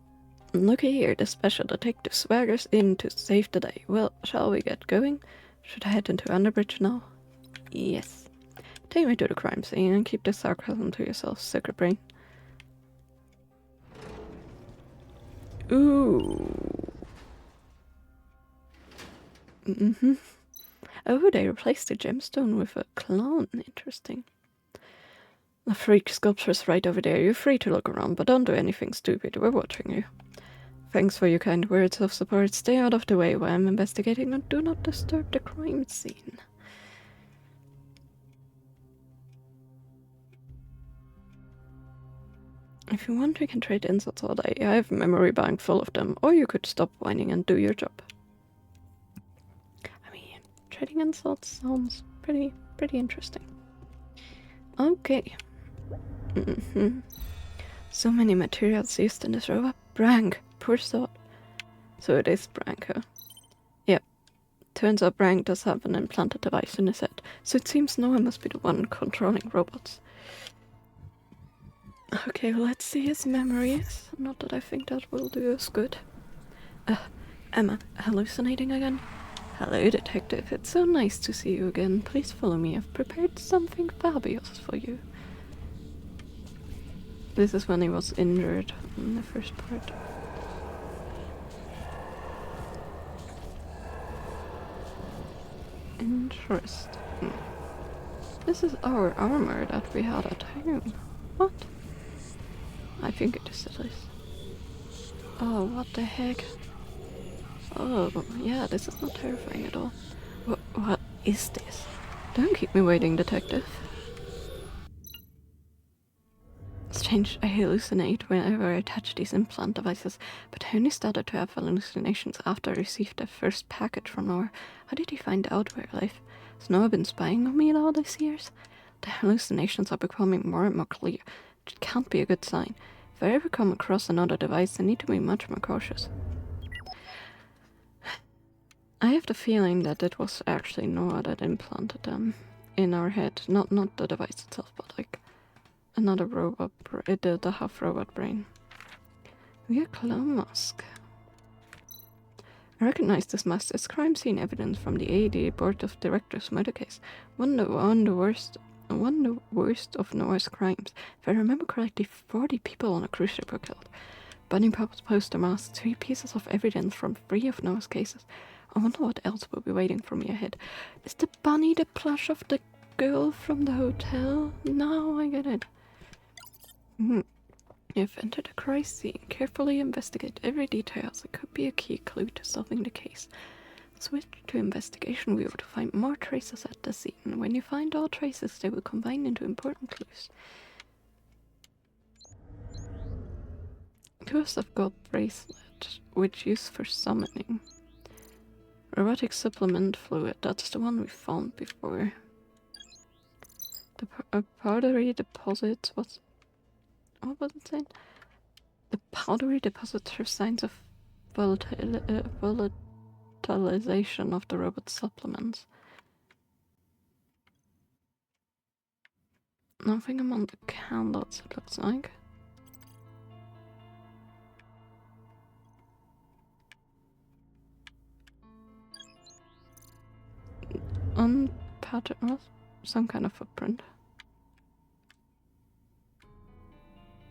looky here. The special detective swaggers in to save the day. Well, shall we get going? Should I head into Underbridge now? Yes. Take me to the crime scene and keep the sarcasm to yourself, sucker brain. Ooh. Oh, they replaced the gemstone with a clown. Interesting. The freak sculpture's right over there. You're free to look around, but don't do anything stupid. We're watching you. Thanks for your kind words of support. Stay out of the way while I'm investigating and do not disturb the crime scene. If you want, we can trade insults all day. I have a memory bank full of them, or you could stop whining and do your job. I mean, trading insults sounds pretty interesting. Okay. So many materials used in this robot. Brank, poor thought. So it is Brank, huh? Yep. Turns out Brank does have an implanted device in his head, so it seems Noah must be the one controlling robots. Okay, let's see his memories. Not that I think that will do us good. Am I hallucinating again? Hello, detective. It's so nice to see you again. Please follow me. I've prepared something fabulous for you. This is when he was injured in the first part. Interesting. This is our armor that we had at home. What? I think it is at least. Oh, what the heck? Oh, yeah, this is not terrifying at all. What is this? Don't keep me waiting, detective. Strange, I hallucinate whenever I touch these implant devices, but I only started to have hallucinations after I received the first package from Noah. How did he find out where I live? Has Noah been spying on me all these years? The hallucinations are becoming more and more clear. It can't be a good sign. If I ever come across another device, I need to be much more cautious. I have the feeling that it was actually Noah that implanted them in our head. Not the device itself, but like another robot, the half-robot brain. Weird clown mask. I recognize this mask as crime scene evidence from the AD Board of Directors murder case. One the worst of Noah's crimes. If I remember correctly, 40 people on a cruise ship were killed. Bunny Pop's poster mask, 3 pieces of evidence from 3 of Noah's cases. I wonder what else will be waiting for me ahead. Is the bunny the plush of the girl from the hotel? Now I get it. You've entered a crime scene. Carefully investigate every detail as it could be a key clue to solving the case. Switch to investigation view to find more traces at the scene. When you find all traces, they will combine into important clues. Clues of gold bracelet, which used for summoning. Robotic supplement fluid, that's the one we found before. The powdery deposits, what was it saying? The powdery deposits have signs of volatilization of the robot supplements. Nothing among the candles, it looks like. Unpatterned, some kind of footprint.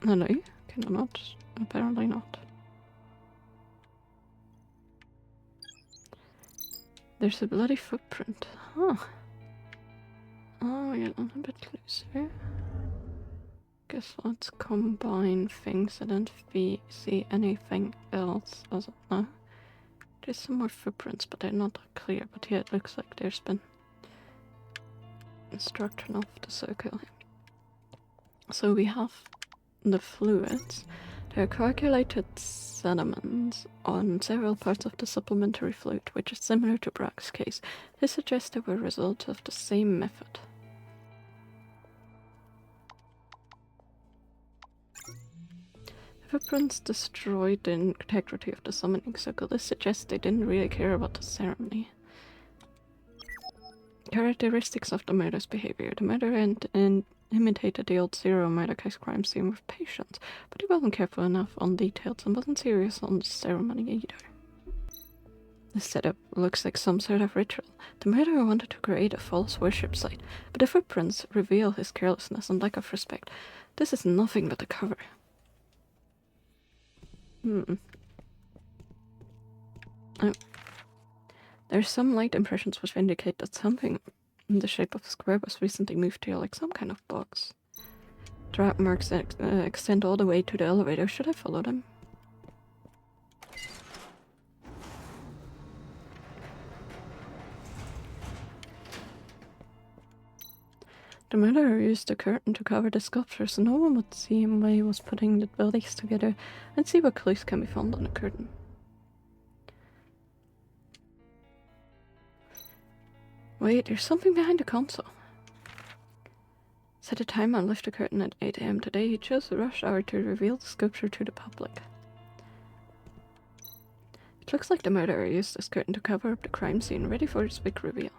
No, can I not? Apparently not. There's a bloody footprint. Huh. Oh, we're getting a bit closer. Guess let's combine things. I don't see anything else as of now. There's some more footprints, but they're not that clear. But yeah, it looks like there's been instruction of the circle. So we have the fluids. There are coagulated sediments on several parts of the supplementary fluid, which is similar to Brack's case. This suggests they were results of the same method. The footprints destroyed the integrity of the summoning circle. This suggests they didn't really care about the ceremony. Characteristics of the murder's behavior. The murderer imitated the old Zero murder case crime scene with patience, but he wasn't careful enough on details and wasn't serious on the ceremony either. The setup looks like some sort of ritual. The murderer wanted to create a false worship site, but the footprints reveal his carelessness and lack of respect. This is nothing but a cover. There's some light impressions which indicate that something in the shape of a square was recently moved here, like some kind of box. Drag marks extend all the way to the elevator. Should I follow them? The murderer used a curtain to cover the sculpture so no one would see him while he was putting the buildings together, and see what clues can be found on the curtain. Wait, there's something behind the console. Set a timer and lift the curtain at 8 AM today. He chose the rush hour to reveal the sculpture to the public. It looks like the murderer used this curtain to cover up the crime scene, ready for its big reveal.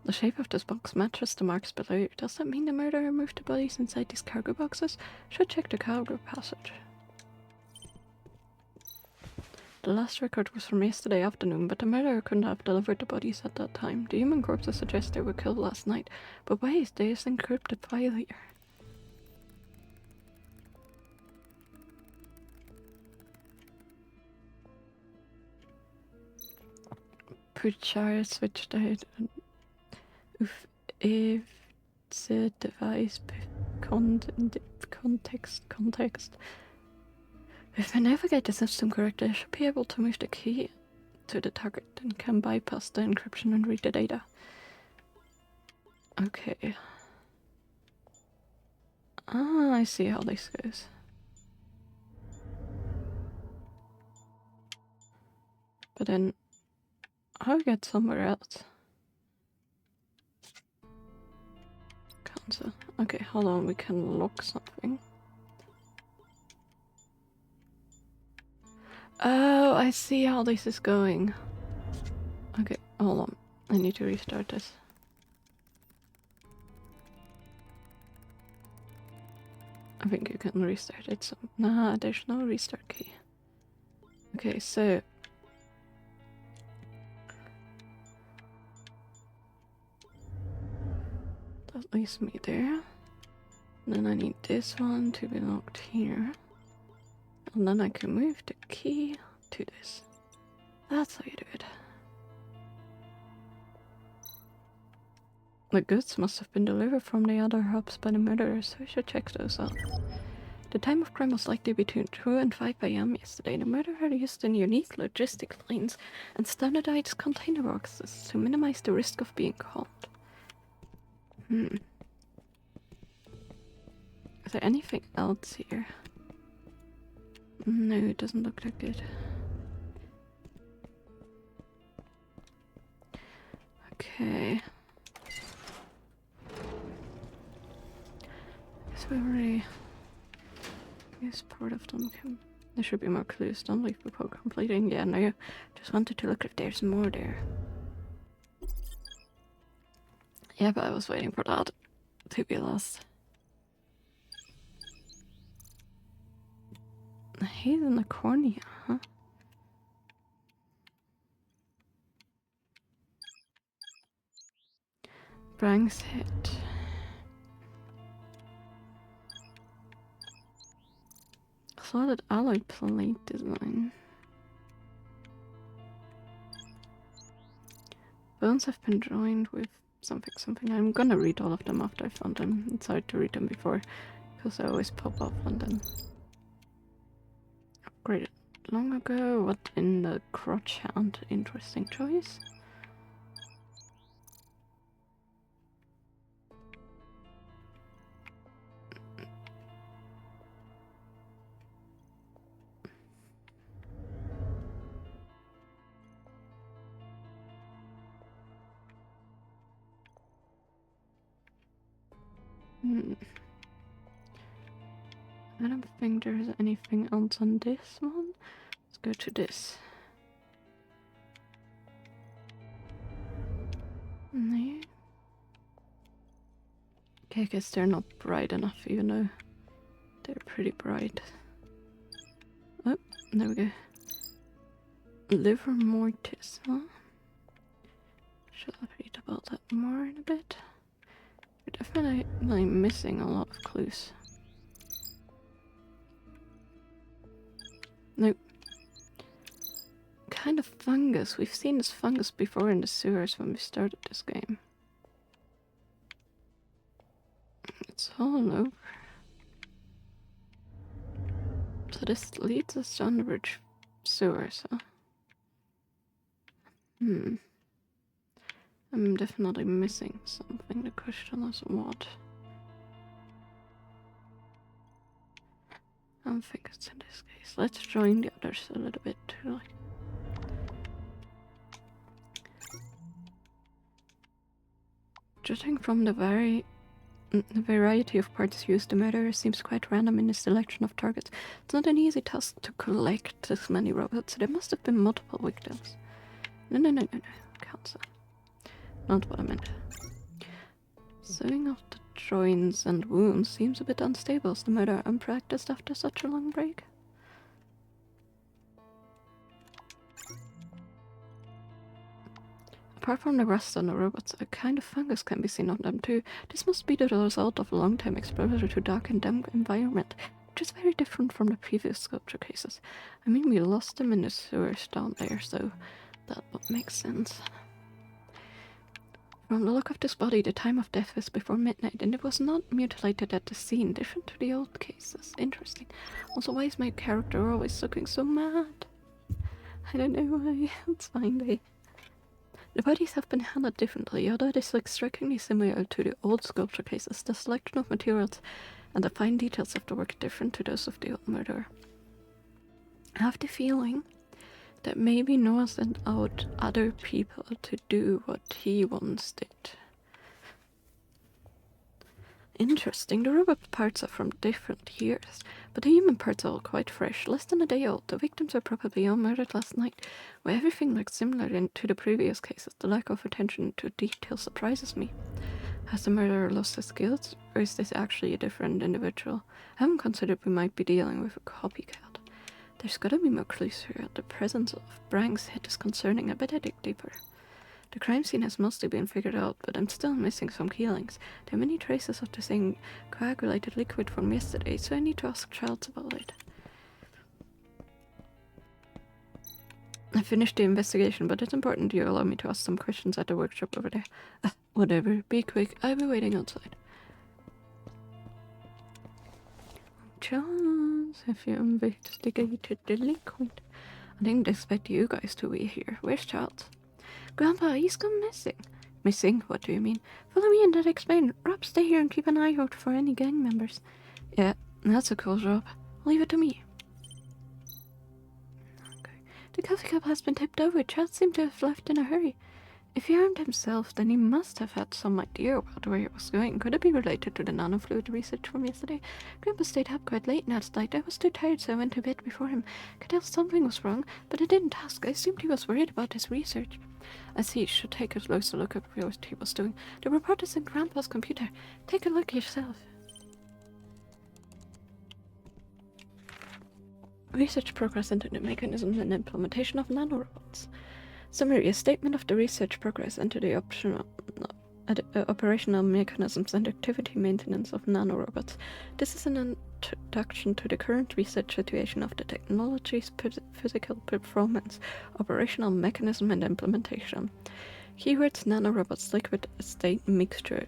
The shape of this box matches the marks below. Does that mean the murderer moved the bodies inside these cargo boxes? Should check the cargo passage. The last record was from yesterday afternoon, but the murderer couldn't have delivered the bodies at that time. The human corpses suggest they were killed last night, but why is this encrypted file here? Put switched out. If the device context. If I navigate the system correctly, I should be able to move the key to the target and can bypass the encryption and read the data. Okay. Ah, I see how this goes. But then, how do I get somewhere else? Cancel. Okay, hold on, we can lock something. Oh, I see how this is going. Okay, hold on. I need to restart this. I think you can restart it, so... Nah, there's no restart key. Okay, so... that leaves me there. Then I need this one to be locked here. And then I can move the key to this. That's how you do it. The goods must have been delivered from the other hubs by the murderers, so we should check those out. The time of crime was likely between 2 and 5 AM yesterday. The murderer used in unique logistic lines and standardized container boxes to minimize the risk of being caught. Is there anything else here? No, it doesn't look that good. Okay. Guess we already... Yes, part of them can... There should be more clues. Don't leave before completing. Yeah, no, just wanted to look if there's more there. Yeah, but I was waiting for that to be lost. He's in the cornea, huh? Brang's head. Solid alloy plate design. Bones have been joined with something. I'm gonna read all of them after I found them. It's hard to read them before, because I always pop off and then... Upgraded long ago. What in the crotch hand? Interesting choice. I don't think there's anything else on this one. Let's go to this. No. Okay, I guess they're not bright enough, even though they're pretty bright. Oh, there we go. Liver mortis, huh? Shall I read about that more in a bit? We're definitely missing a lot of clues. Nope. Kind of fungus. We've seen this fungus before in the sewers when we started this game. It's all over. So this leads us to Underbridge sewers, huh? I'm definitely missing something. The question is what? I don't think it's in this case. Let's join the others a little bit too. Judging from the variety of parts used, the murderer seems quite random in his selection of targets. It's not an easy task to collect this many robots, so there must have been multiple victims. No. Cancel. Not what I meant. Sewing up the joints and wounds seems a bit unstable. Is the murder unpracticed after such a long break? Apart from the rust on the robots, a kind of fungus can be seen on them too. This must be the result of a long-time exposure to dark and damp environment, which is very different from the previous sculpture cases. I mean, we lost them in the sewers down there, so that would make sense. From the look of this body, the time of death was before midnight, and it was not mutilated at the scene, different to the old cases. Interesting. Also, why is my character always looking so mad? I don't know why. It's fine, though. The bodies have been handled differently, although this looks strikingly similar to the old sculpture cases. The selection of materials and the fine details of the work are different to those of the old murderer. I have the feeling that maybe Noah sent out other people to do what he once did. Interesting, the robot parts are from different years, but the human parts are all quite fresh, less than a day old. The victims were probably all murdered last night, where everything looks similar to the previous cases. The lack of attention to detail surprises me. Has the murderer lost his skills, or is this actually a different individual? I haven't considered we might be dealing with a copycat. There's gotta be more clues here. The presence of Brank's head is concerning. I better dig deeper. The crime scene has mostly been figured out, but I'm still missing some key links. There are many traces of the same coagulated liquid from yesterday, so I need to ask Charles about it. I finished the investigation, but it's important you allow me to ask some questions at the workshop over there. Whatever. Be quick. I'll be waiting outside. Charles, have you investigated the liquid? I didn't expect you guys to be here. Where's Charles? Grandpa, he's gone missing. Missing? What do you mean? Follow me and I'll explain. Rob, stay here and keep an eye out for any gang members. Yeah, that's a cool job. Leave it to me. Okay. The coffee cup has been tipped over. Charles seemed to have left in a hurry. If he harmed himself, then he must have had some idea about where he was going. Could it be related to the nanofluid research from yesterday? Grandpa stayed up quite late last night. I was too tired, so I went to bed before him. Could tell something was wrong, but I didn't ask. I assumed he was worried about his research. I see. Should take a closer look at what he was doing. The report is in Grandpa's computer. Take a look yourself. Research progress into the mechanism and implementation of nanorobots. Summary: a statement of the research progress into the operational mechanisms and activity maintenance of nanorobots. This is an introduction to the current research situation of the technology's physical performance, operational mechanism and implementation. Keywords: nanorobots, liquid state mixture,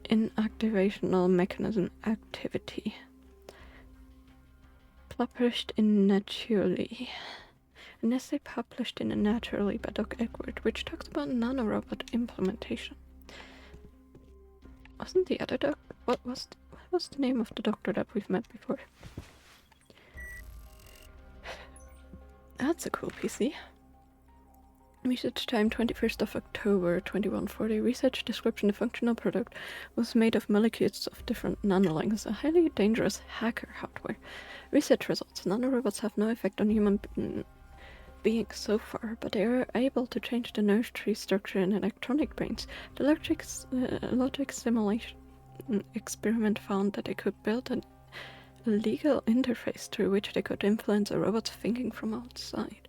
inactivational mechanism, activity. Published in Naturally. An essay published in Naturally by Doc Edward, which talks about nanorobot implementation. Wasn't the other doc? What was the name of the doctor that we've met before? That's a cool PC. Research time 21st of October 2140. Research description: the functional product was made of molecules of different nanolengths, a highly dangerous hacker hardware. Research results: nanorobots have no effect on human beings so far, but they are able to change the nerve tree structure in electronic brains. The logic simulation experiment found that they could build a legal interface through which they could influence a robot's thinking from outside.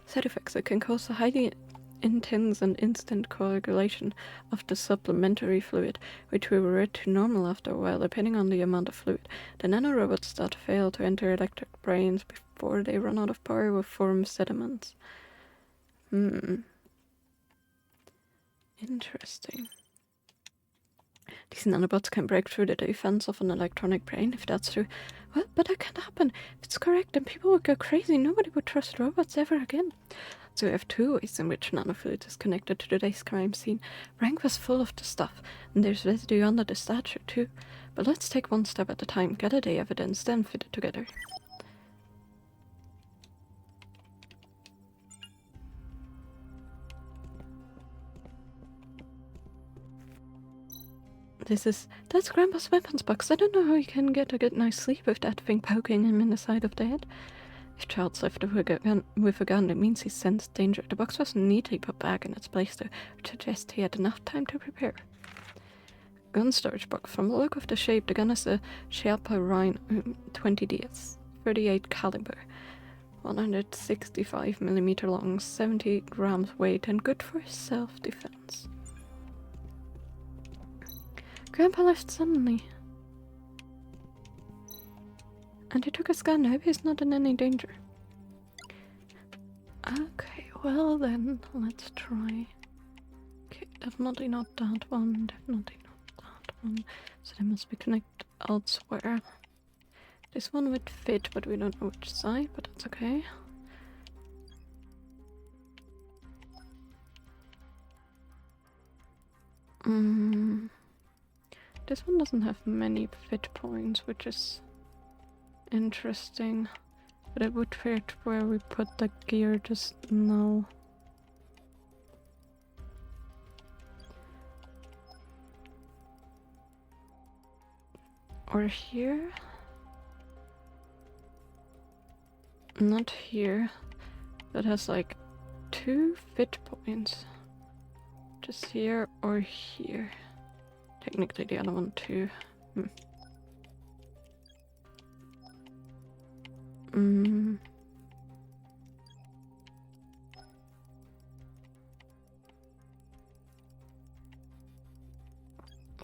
Side effects: it can cause a highly intense and instant coagulation of the supplementary fluid, which will revert to normal after a while, depending on the amount of fluid. The nanorobots that fail to enter electric brains before they run out of power will form sediments. Interesting. These nanobots can break through the defense of an electronic brain, if that's true. Well, but that can't happen. If it's correct, then people would go crazy. Nobody would trust robots ever again. So we have two ways in which nanofluid is connected to today's crime scene. Rank was full of the stuff, and there's residue under the statue too. But let's take one step at a time, gather the evidence, then fit it together. That's Grandpa's weapons box. I don't know how he can get a good night's sleep with that thing poking him in the side of the head. If Charles left with a gun, it means he sensed danger. The box was neatly put back in its place, though, which suggests he had enough time to prepare. Gun storage box. From the look of the shape, the gun is a Sherpa Rhine 20DS, 38 caliber, 165mm long, 70 grams weight, and good for self-defense. Grandpa left suddenly, and he took his gun. I hope he's not in any danger. Okay, well then, let's try. Okay, Definitely not that one, definitely not that one. So they must be connected elsewhere. This one would fit, but we don't know which side, but that's okay. This one doesn't have many fit points, which is interesting. But it would fit where we put the gear just now. Or here? Not here. That has like 2 fit points. Just here or here. Technically the other one too. And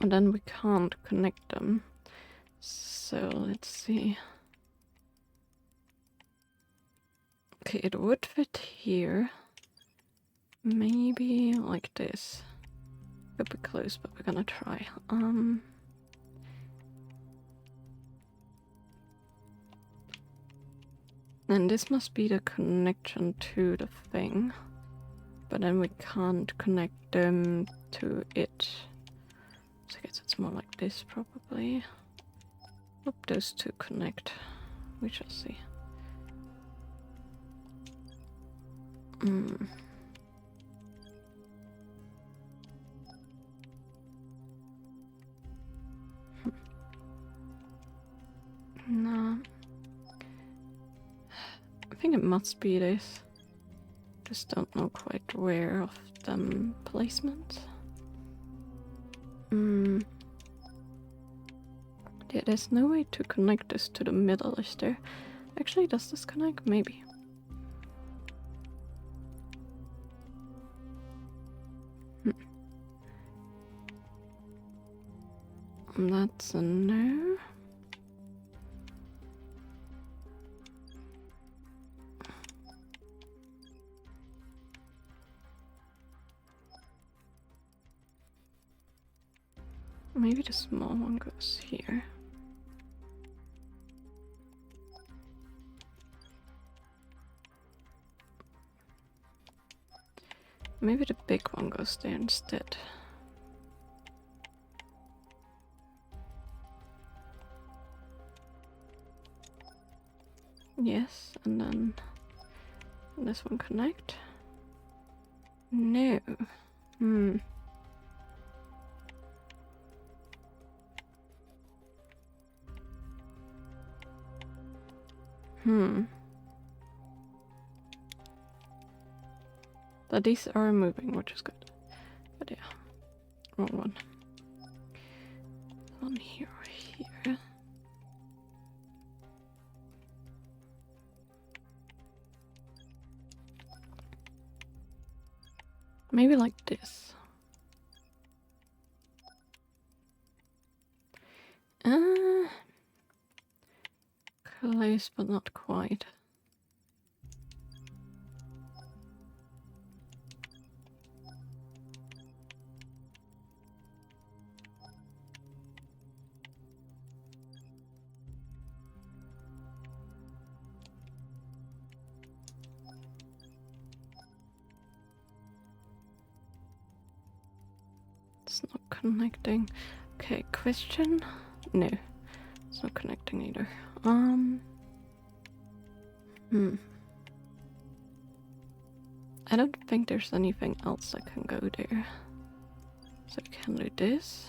then we can't connect them. So let's see. Okay, it would fit here. Maybe like this. Could be close, but we're gonna try. And this must be the connection to the thing. But then we can't connect them to it. So I guess it's more like this probably. Hope those two connect. We shall see. No. I think it must be this. Just don't know quite where of them placement. Yeah, there's no way to connect this to the middle, is there? Actually, does this connect? Maybe. That's a no. Maybe the small one goes here. Maybe the big one goes there instead. Yes, and then this one connect. No. But these are moving, which is good. But yeah, wrong one. One here or here. Maybe like this. Close, but not quite. It's not connecting. Okay, question? No, it's not connecting either. I don't think there's anything else that can go there. So we can do this.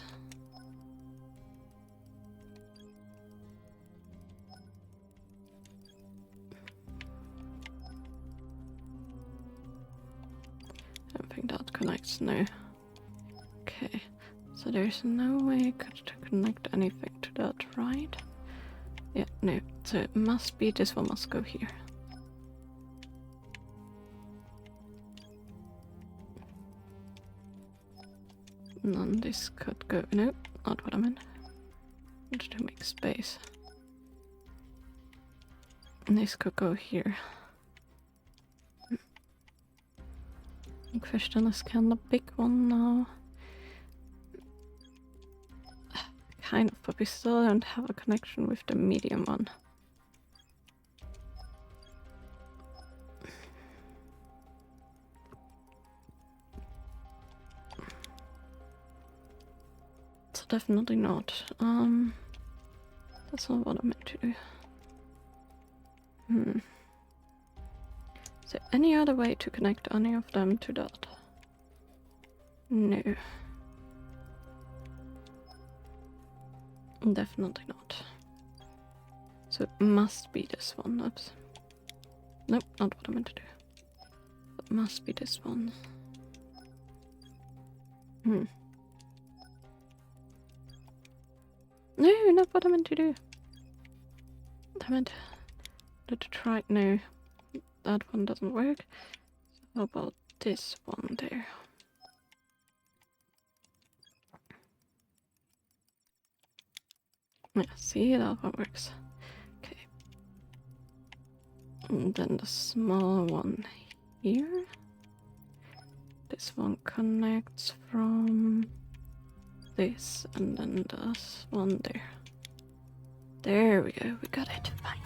I don't think that connects, no. Okay, so there's no way to connect anything to that, right? Yeah, no, so it must be, this one must go here. And then this could go, no, not what I meant. Just to make space. And this could go here. The question is, can the big one now kind of, but we still don't have a connection with the medium one. So definitely not. That's not what I meant to do. Is there any other way to connect any of them to that? No. Definitely not. So it must be this one. Oops. Nope, not what I meant to do. It must be this one. No, not what I meant to do. I meant to try. No, that one doesn't work. So how about this one there? Yeah, see, that one works. Okay. And then the small one here. This one connects from this, and then this one there. There we go, we got it. Fine.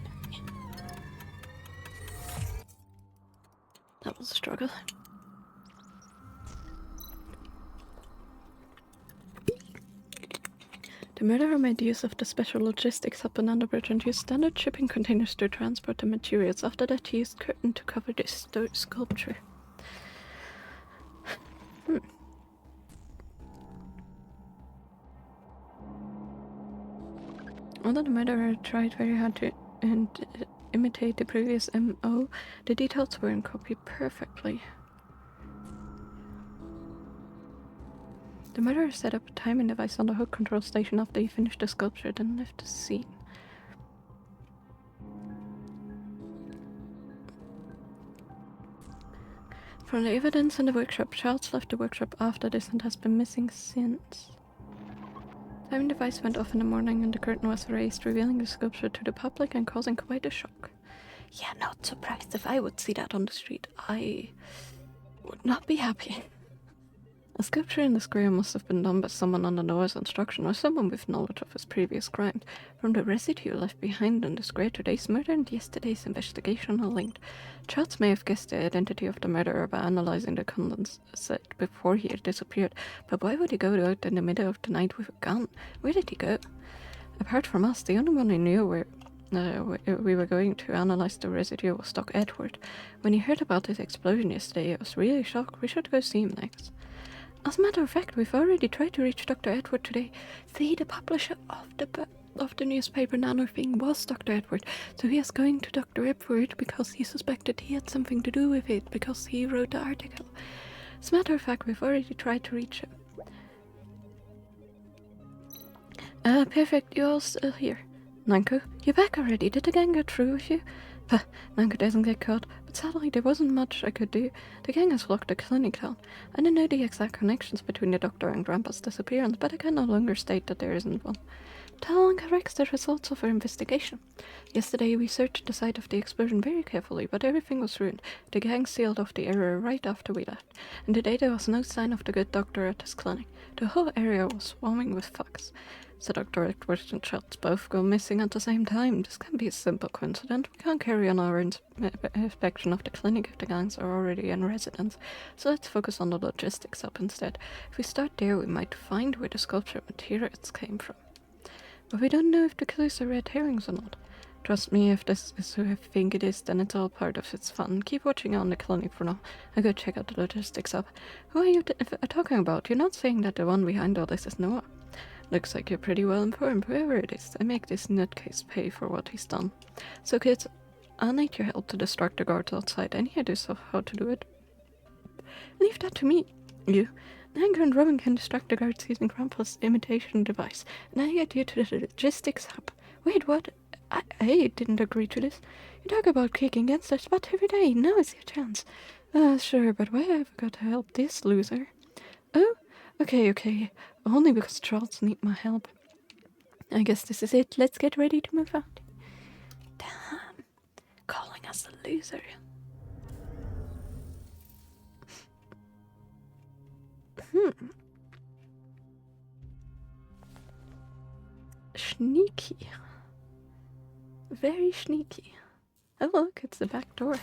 That was a struggle. The murderer made use of the special logistics hub and underbridge and used standard shipping containers to transport the materials. After that, he used curtain to cover this sculpture. Although the murderer tried very hard to imitate the previous MO, the details weren't copied perfectly. The murderer set up a timing device on the hook control station after he finished the sculpture, then left the scene. From the evidence in the workshop, Charles left the workshop after this and has been missing since. The timing device went off in the morning and the curtain was raised, revealing the sculpture to the public and causing quite a shock. Yeah, not surprised. If I would see that on the street, I would not be happy. A sculpture in the square must have been done by someone under Noah's instruction or someone with knowledge of his previous crimes. From the residue left behind in the square, today's murder and yesterday's investigation are linked. Charles may have guessed the identity of the murderer by analyzing the condensate before he had disappeared, but why would he go out in the middle of the night with a gun? Where did he go? Apart from us, the only one who knew where we were going to analyze the residue was Doc Edward. When he heard about this explosion yesterday, I was really shocked. We should go see him next. As a matter of fact, we've already tried to reach Dr. Edward today. See, the publisher of the newspaper Nano thing was Dr. Edward, so he is going to Dr. Edward because he suspected he had something to do with it, because he wrote the article. As a matter of fact, we've already tried to reach him. Perfect, you're all still here. Nanko, you're back already. Did the gang get through with you? Nanko doesn't get caught, but sadly there wasn't much I could do. The gang has locked the clinic down. I don't know the exact connections between the doctor and Grandpa's disappearance, but I can no longer state that there isn't one. Talon corrects the results of our investigation. Yesterday we searched the site of the explosion very carefully, but everything was ruined. The gang sealed off the area right after we left, and today there was no sign of the good doctor at his clinic. The whole area was swarming with thugs. So Dr. Edwards and Charles both go missing at the same time. This can be a simple coincidence. We can't carry on our inspection of the clinic if the gangs are already in residence, so let's focus on the logistics hub instead. If we start there, we might find where the sculpture materials came from. But we don't know if the clues are red herrings or not. Trust me, if this is who I think it is, then it's all part of its fun. Keep watching on the clinic for now. I'll go check out the logistics hub. Who are you talking about? You're not saying that the one behind all this is Noah? Looks like you're pretty well informed. Whoever it is, I make this nutcase pay for what he's done. So kids, I'll need your help to distract the guards outside. Any ideas of how to do it? Leave that to me. You. Nanko and Robin can distract the guards using Grandpa's imitation device. And I get you to the logistics hub. Wait, what? I didn't agree to this. You talk about kicking against our spot every day. Now is your chance. Sure, but why have I got to help this loser? Oh? Okay. Only because Charles needs my help. I guess this is it. Let's get ready to move out. Damn. Calling us a loser. sneaky. Very sneaky. Oh look, it's the back door.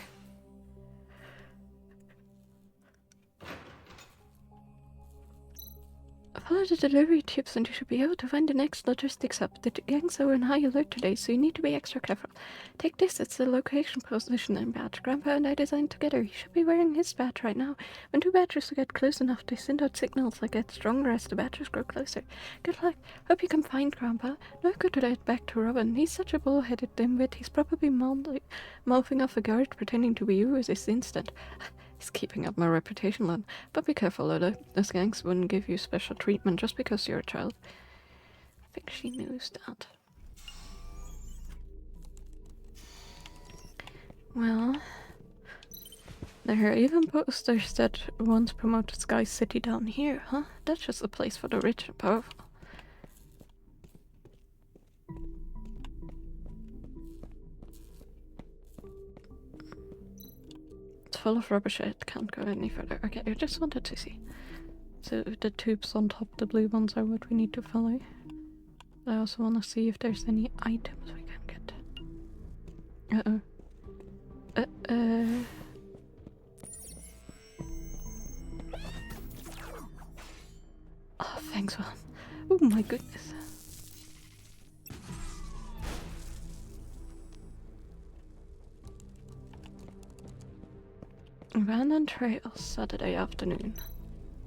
Follow the delivery tips and you should be able to find the next logistics hub. The gangs are on high alert today, so you need to be extra careful. Take this, it's the location position and badge. Grandpa and I designed together. He should be wearing his badge right now. When two badges get close enough, they send out signals that get stronger as the badges grow closer. Good luck. Hope you can find Grandpa. No good to let back to Robin. He's such a bull-headed dimwit. He's probably mouthing off a guard pretending to be you at this instant. He's keeping up my reputation, lad. But be careful, Lola. Those gangs wouldn't give you special treatment just because you're a child. I think she knows that. Well, there are even posters that once promoted Sky City down here, huh? That's just a place for the rich and powerful. It's full of rubbish, it can't go any further. Okay, I just wanted to see. So the tubes on top, the blue ones, are what we need to follow. I also want to see if there's any items we can get. Uh-oh. Oh, thanks, Juan. Oh my goodness. Abandoned trails, Saturday afternoon.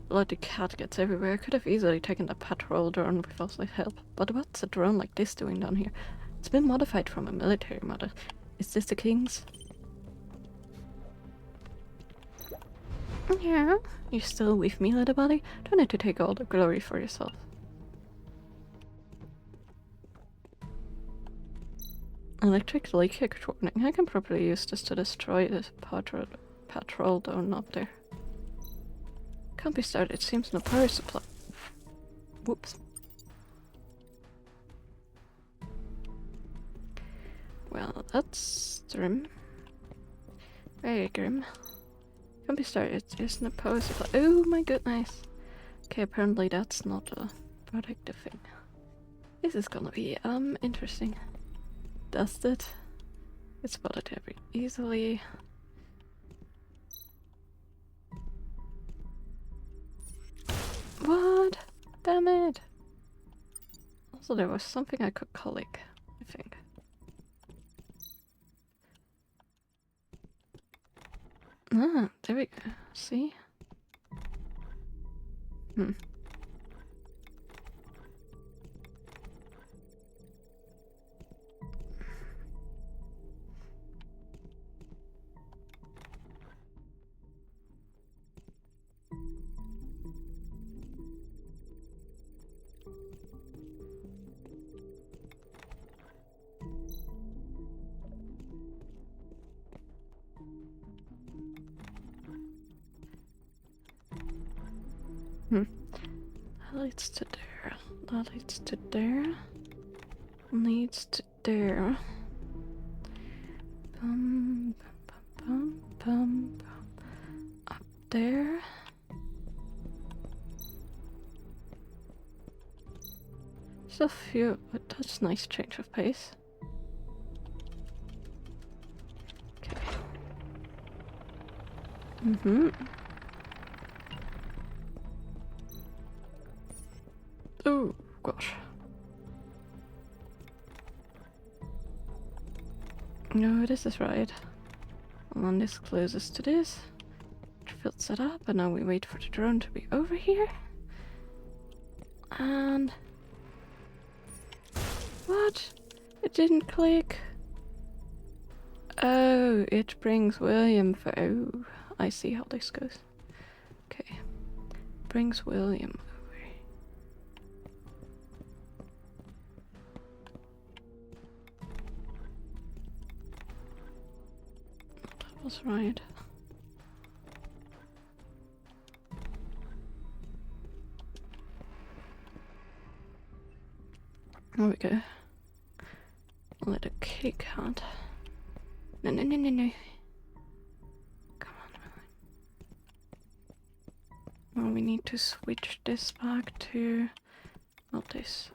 Bloody cat gets everywhere. Could have easily taken the patrol drone with Osley's help. But what's a drone like this doing down here? It's been modified from a military model. Is this the king's? Yeah? You still with me, little buddy? Don't need to take all the glory for yourself. Electric leakage warning. I can probably use this to destroy this patrol drone up there. Can't be started. It seems no power supply. Whoops. Well, that's grim. Very grim. Can't be started. There's no power supply. Oh my goodness. Okay, apparently that's not a protective thing. This is gonna be interesting. Dusted. It's spotted very easily. What? Damn it. Also, there was something I could click, I think. Ah, there we go. See? That leads to there. That leads to there. Leads to there. Bum, bum, bum, bum. Up there. There's a few, but that's a nice change of pace. Okay. Oh gosh. No, this is right. And then this closes to this, which fills it up, and now we wait for the drone to be over here. And what? It didn't click. Oh, it brings William for. Oh, I see how this goes. Okay, brings William. Was right. There we go. Let a cake hunt. No. Come on, really. Well, we need to switch this back to not this.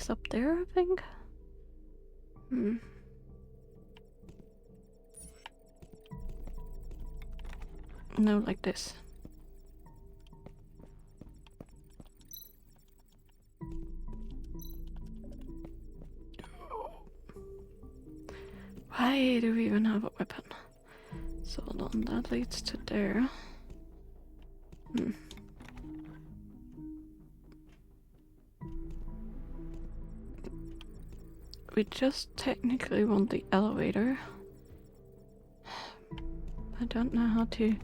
It's up there, I think. No, like this. Why do we even have a weapon? So hold on, that leads to there. We just technically want the elevator. I don't know how to...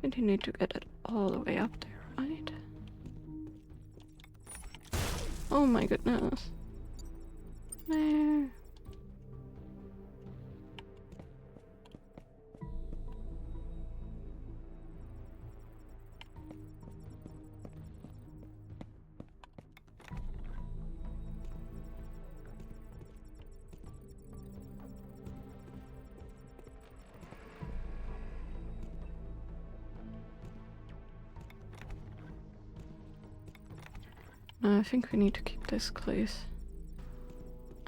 We do need to get it all the way up there, right? Oh my goodness. No. No, I think we need to keep this close.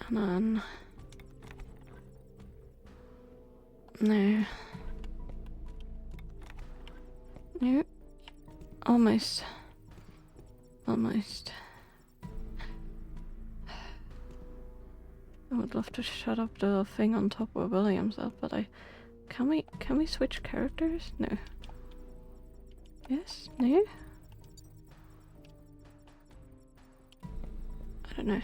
And then... No. No. Almost. Almost. I would love to shut up the thing on top of William's up, but I... Can we switch characters? No. Yes? No? I don't know.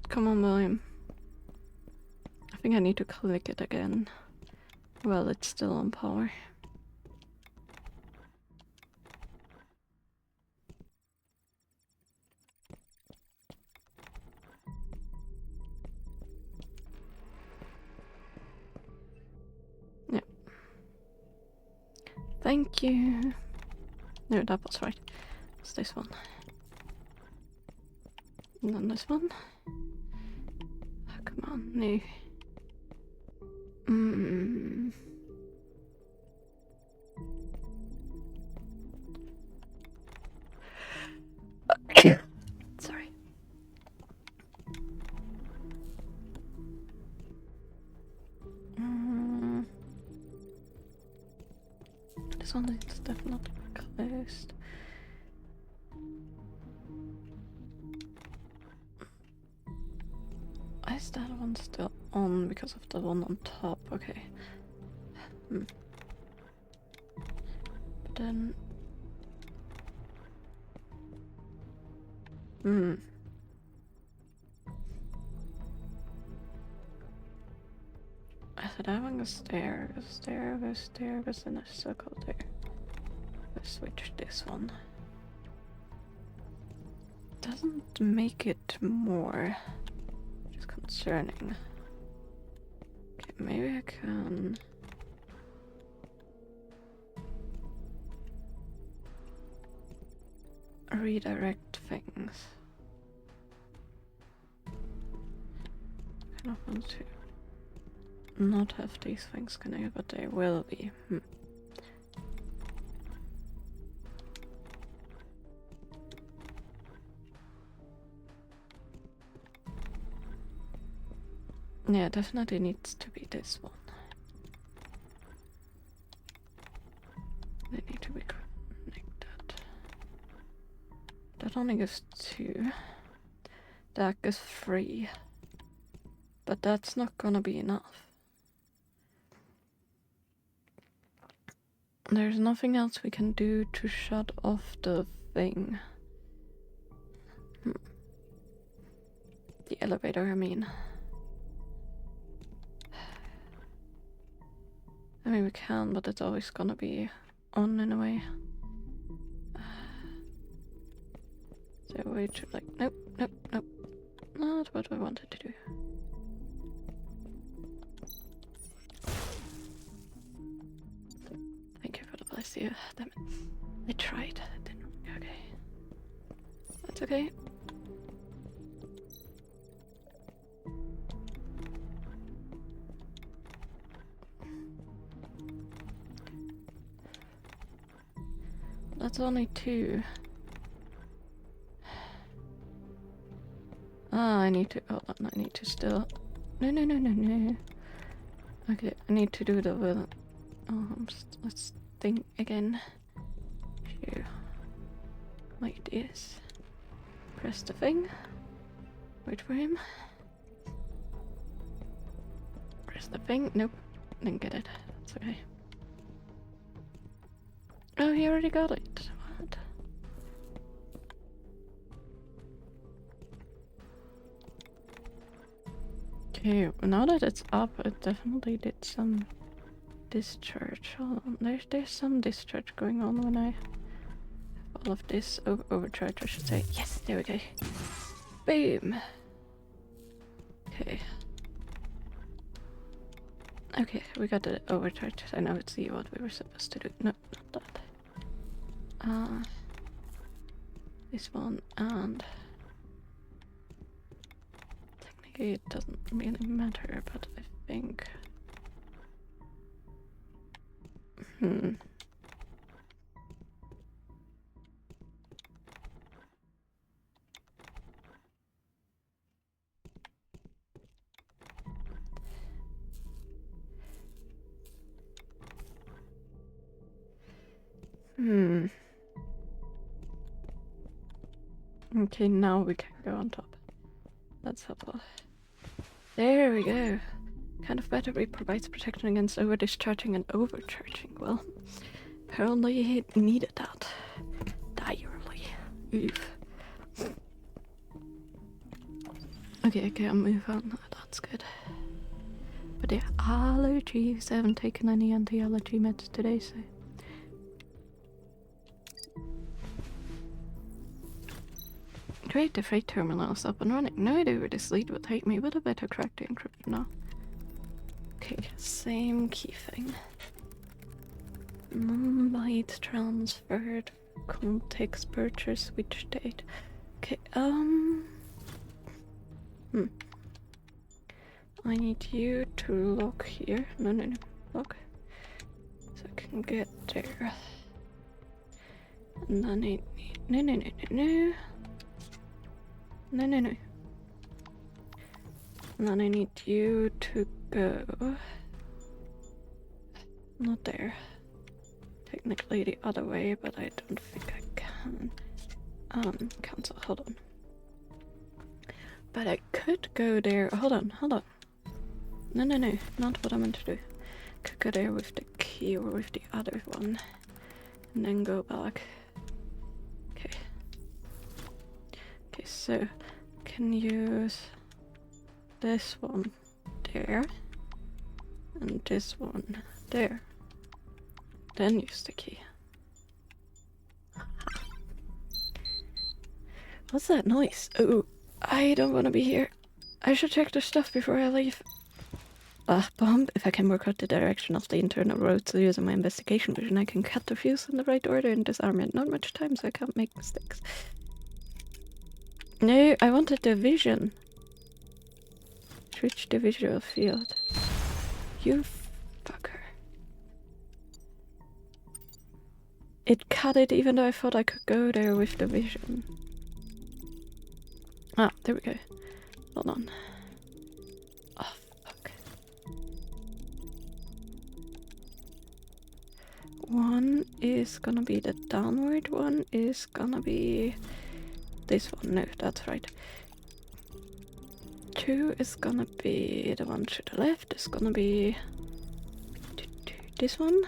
Come on, William. I think I need to click it again. Well, it's still on power. Yep. Thank you. No, that was right. It's this one. And then this one. Oh, come on, no. Sorry. This one is definitely closed. Is that one still on because of the one on top? Okay. But then... I said having a stair, goes in a circle there. Let's switch this one. Doesn't make it more... Just concerning. Okay, maybe I can... redirect things. I kind of want to not have these things connected, but they will be. Yeah, definitely needs to be this one. They need to be connected. That only goes 2. That goes 3. But that's not gonna be enough. There's nothing else we can do to shut off the thing. The elevator, I mean. I mean, we can, but it's always gonna be on in a way. So we should like, nope. Not what I wanted to do. Thank you for the bless you. Damn it. I tried. It didn't. Okay. That's okay. That's only 2. Ah, I need to... Hold on, I need to still... No. Okay, I need to do the... let's think again. Here. Like this. Press the thing. Wait for him. Press the thing. Nope. Didn't get it. That's okay. Oh, he already got it. What? Okay, now that it's up, it definitely did some discharge. Hold on, there's some discharge going on when I... all of this overcharge, I should say. Yes, there we go. Boom! Okay. Okay, we got the overcharge. I know it's what we were supposed to do. No, not that. This one, and... technically it doesn't really matter, but I think... Okay, now we can go on top. That's helpful. There we go. Kind of battery provides protection against over-discharging and overcharging. Well, apparently he needed that. Direly. Oof. Okay, I'll move on. That's good. But yeah, allergies. I haven't taken any anti-allergy meds today, so... Great, the freight terminal is up and running. No idea where this lead will take me, but I better crack the encryption now. Okay, same key thing. Byte transferred. Context purchase, which date? Okay, I need you to lock here. No, lock. So I can get there. And then I need... No. And then I need you to go... not there. Technically the other way, but I don't think I can. Cancel, hold on. But I could go there... Hold on. No, not what I meant to do. Could go there with the key or with the other one. And then go back. Okay, so can use this one there and this one there. Then use the key. What's that noise? Oh, I don't want to be here. I should check the stuff before I leave. Bomb. If I can work out the direction of the internal roads using my investigation vision, I can cut the fuse in the right order and disarm it. Not much time, so I can't make mistakes. No, I wanted the vision. Switch the visual field. You fucker. It cut it even though I thought I could go there with the vision. Ah, there we go. Hold on. Oh, fuck. One is gonna be the downward one, is gonna be this one. No, that's right. 2 is gonna be the one to the left, is gonna be this one.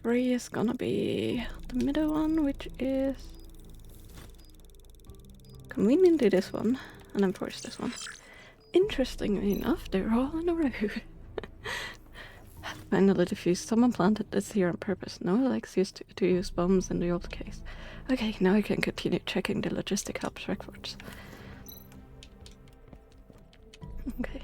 3 is gonna be the middle one, which is conveniently this one, and then 4 is this one. Interestingly enough, they're all in a row. Finally diffused. Someone planted this here on purpose. No one likes used to use bombs in the old case. Okay, now I can continue checking the logistic hub's records. Okay.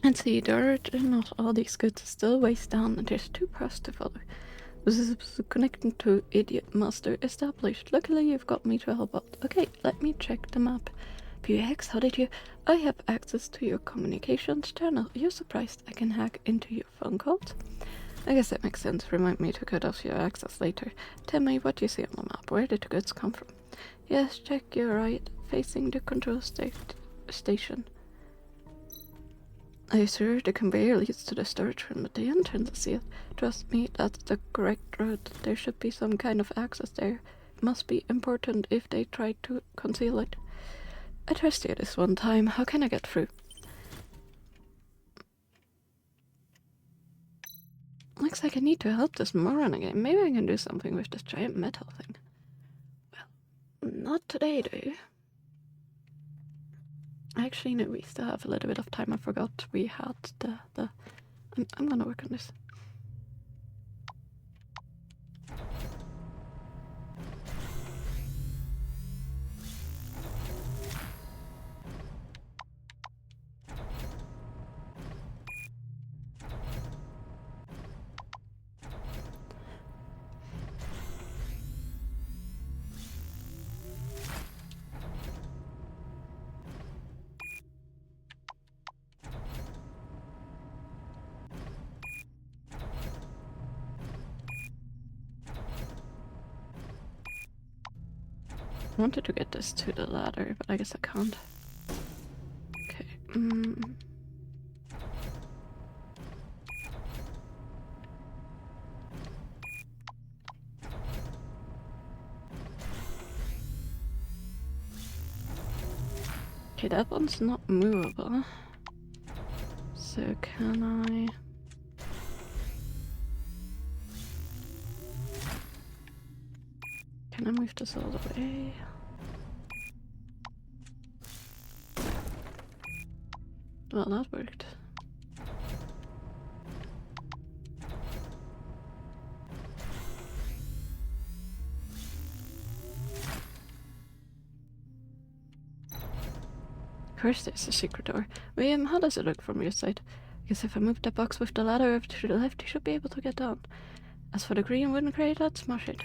And see, the origin of all these goods is still ways down, and there's 2 paths to follow. This is connecting to Idiot Master established. Luckily, you've got me to help out. Okay, let me check the map. PX, how did you... I have access to your communications channel. You're surprised I can hack into your phone calls? I guess that makes sense. Remind me to cut off your access later. Tell me what you see on the map. Where did the goods come from? Yes, check your right, facing the control station. I swear the conveyor leads to the storage room, but the entrance is sealed. Trust me, that's the correct route. There should be some kind of access there. It must be important if they try to conceal it. I trust you this one time. How can I get through? Looks like I need to help this moron again. Maybe I can do something with this giant metal thing. Well, not today, though. Actually, no, we still have a little bit of time. I forgot we had the... I'm gonna work on this. I wanted to get this to the ladder, but I guess I can't. Okay. Okay, that one's not movable. So can I... Can I move this all the way? Well, that worked. Of course there's a secret door. William, how does it look from your side? I guess if I move the box with the ladder over to the left, you should be able to get down. As for the green wooden crate, let's smash it.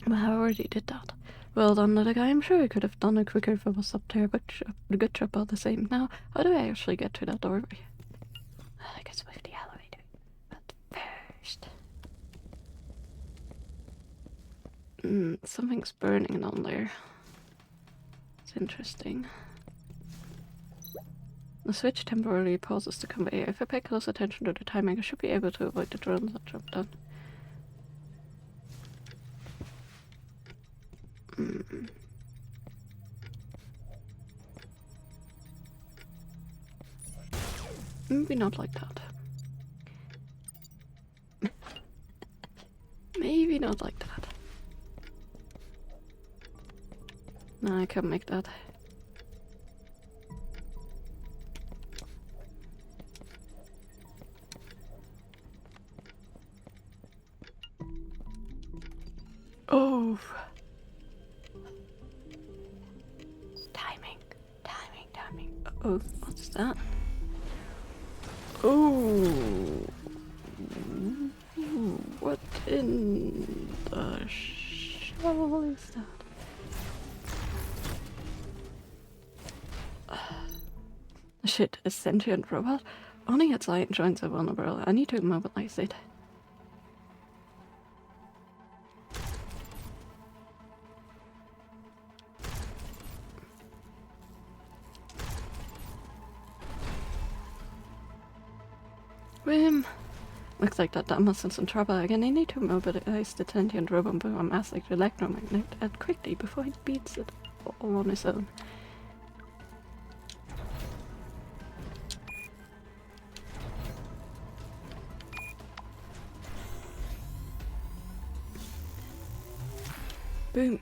Well, I already did that. Well done, little guy. I'm sure I could have done it quicker if I was up there, but good job all the same. Now, how do I actually get to that doorway? I guess with the elevator. But first... something's burning down there. It's interesting. The switch temporarily pauses the conveyor. If I pay close attention to the timing, I should be able to avoid the drones that jump down. Maybe not like that. Maybe not like that. No, I can't make that. Oh. Timing. Oh, what's that? Oh. What in the shell is that? Shit, a sentient robot? Only its light joints are vulnerable. I need to mobilize it. Wim! Looks like that dumbass in some trouble again. I need to mobilize the sentient robot with a massive electromagnet and quickly before it beats it all on its own. Boom.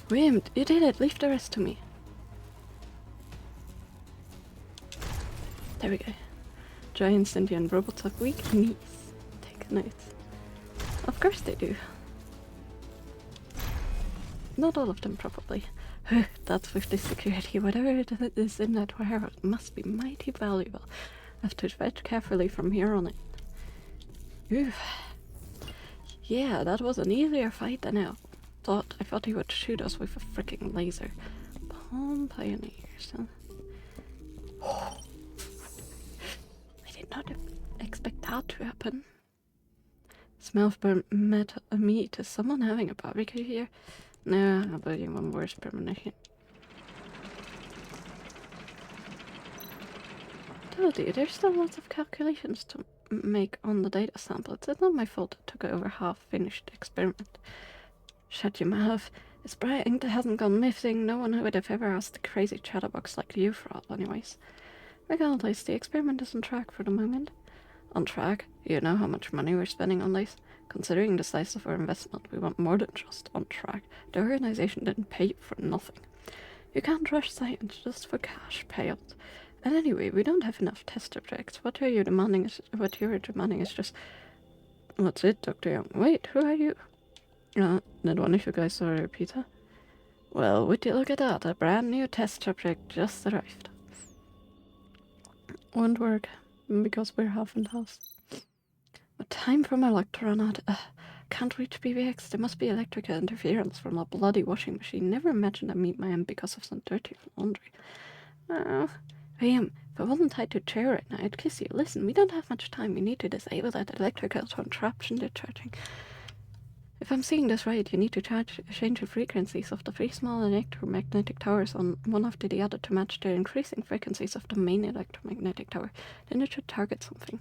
Wim, you did it! Leave the rest to me. There we go. Giant sentient robots have weak knees. Take note. Of course they do. Not all of them, probably. That's with the security. Whatever it is in that warehouse must be mighty valuable. I have to tread carefully from here on in. Oof. Yeah, that was an easier fight than I thought. I thought he would shoot us with a freaking laser. Palm Pioneers, huh? I did not expect that to happen. Smell of burnt meat. Is someone having a barbecue here? No, how about even worse premonition? Told you, there's still lots of calculations to make on the data sample. It's not my fault it took over half-finished experiment. Shut your mouth. It's bright ink that hasn't gone missing. No one would have ever asked a crazy chatterbox like you for all, anyways. Regardless, the experiment is on track for the moment. On track? You know how much money we're spending on this? Considering the size of our investment, we want more than just on track. The organization didn't pay you for nothing. You can't rush science just for cash payouts. And anyway, we don't have enough test subjects. What you're demanding is just... What's it, Dr. Young? Wait, who are you? That one of you guys saw Peter? Well, would you look at that? A brand new test subject just arrived. Won't work, because we're half in house. But time for my luck to run out. Can't reach PBX. There must be electrical interference from a bloody washing machine. Never imagined I'd meet my end because of some dirty laundry. Liam, if I wasn't tied to a chair right now, I'd kiss you. Listen, we don't have much time. We need to disable that electrical contraption they're charging. If I'm seeing this right, you need to change the frequencies of the three small electromagnetic towers on one after the other to match the increasing frequencies of the main electromagnetic tower. Then it should target something.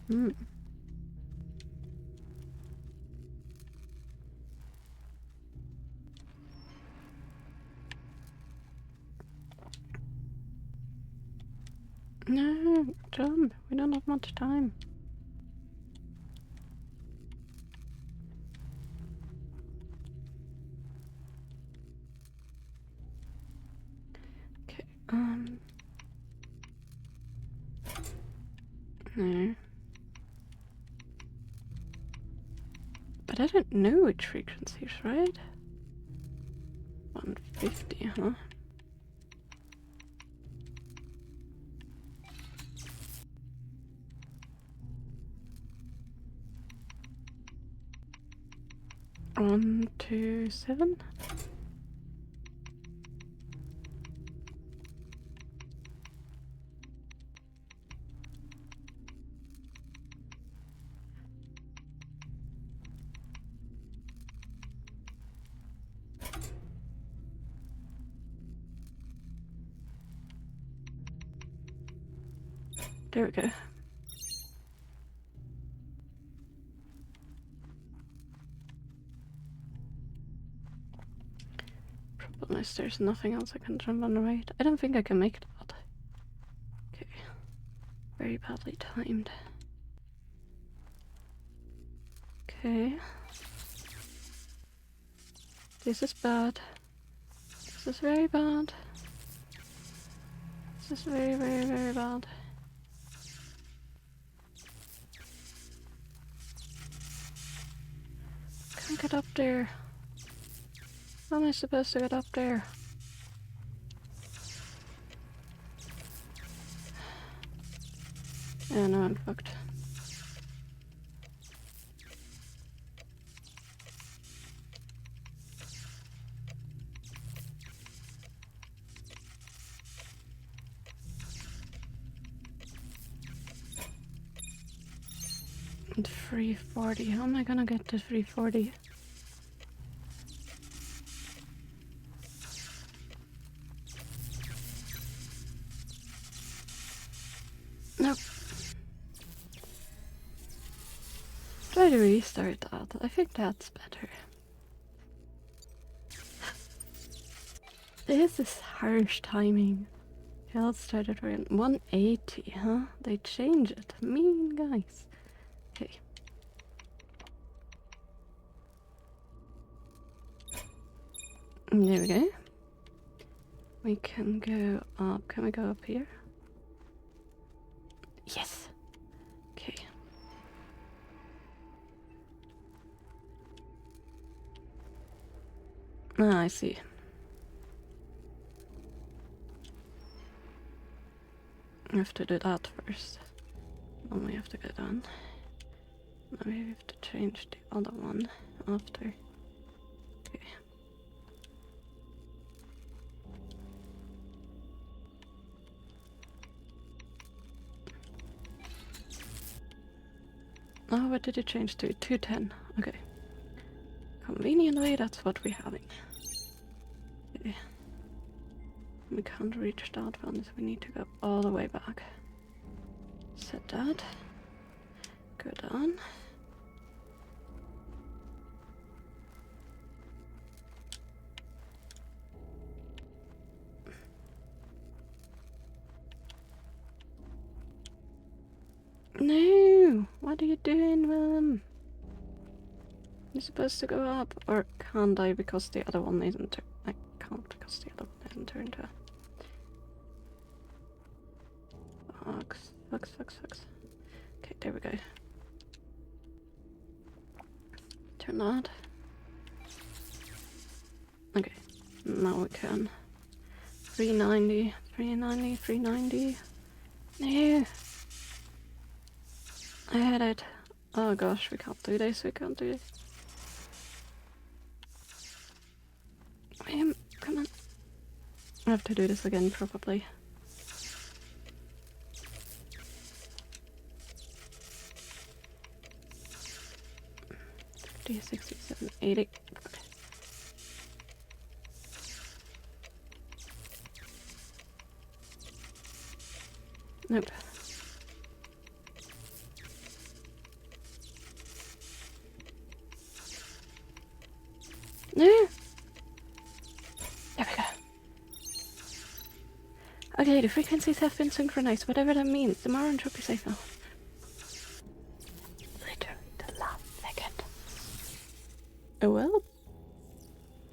Hmm. No, John, we don't have much time. Okay, no. But I don't know which frequencies, right? 150, huh? One, 2, 7. There we go. Problem is there's nothing else I can jump on the right. I don't think I can make that. Okay. Very badly timed. Okay. This is bad. This is very bad. This is very, very, very bad. Can't get up there. How am I supposed to get up there? Yeah, no, I'm fucked. And 340. How am I gonna get to 340? Nope. Try to restart that. I think that's better. This is harsh timing. Okay, let's start it around 180, huh? They change it. Mean guys. Okay. There we go. We can go up. Can we go up here? Yes. Okay. Ah, I see. have to do that first. Then we have to go down. Now we have to change the other one after. Okay. Oh, what did you change to? 210. Okay. Conveniently, that's what we're having. Okay. We can't reach that one, so we need to go all the way back. Set that. Go down. No! What are you doing, Willem? You're supposed to go up, or can't I because the other one isn't I can't because the other one isn't turned to. Fucks. Okay, there we go. Turn that. Okay, now we can. 390, 390, 390. No! I had it. Oh gosh, we can't do this, we can't do this. Come on. I have to do this again, probably. $50, 67, 80. Nope. No! There we go. Okay, the frequencies have been synchronized, whatever that means. The Maran should be safe now. Literally the last second. Oh well.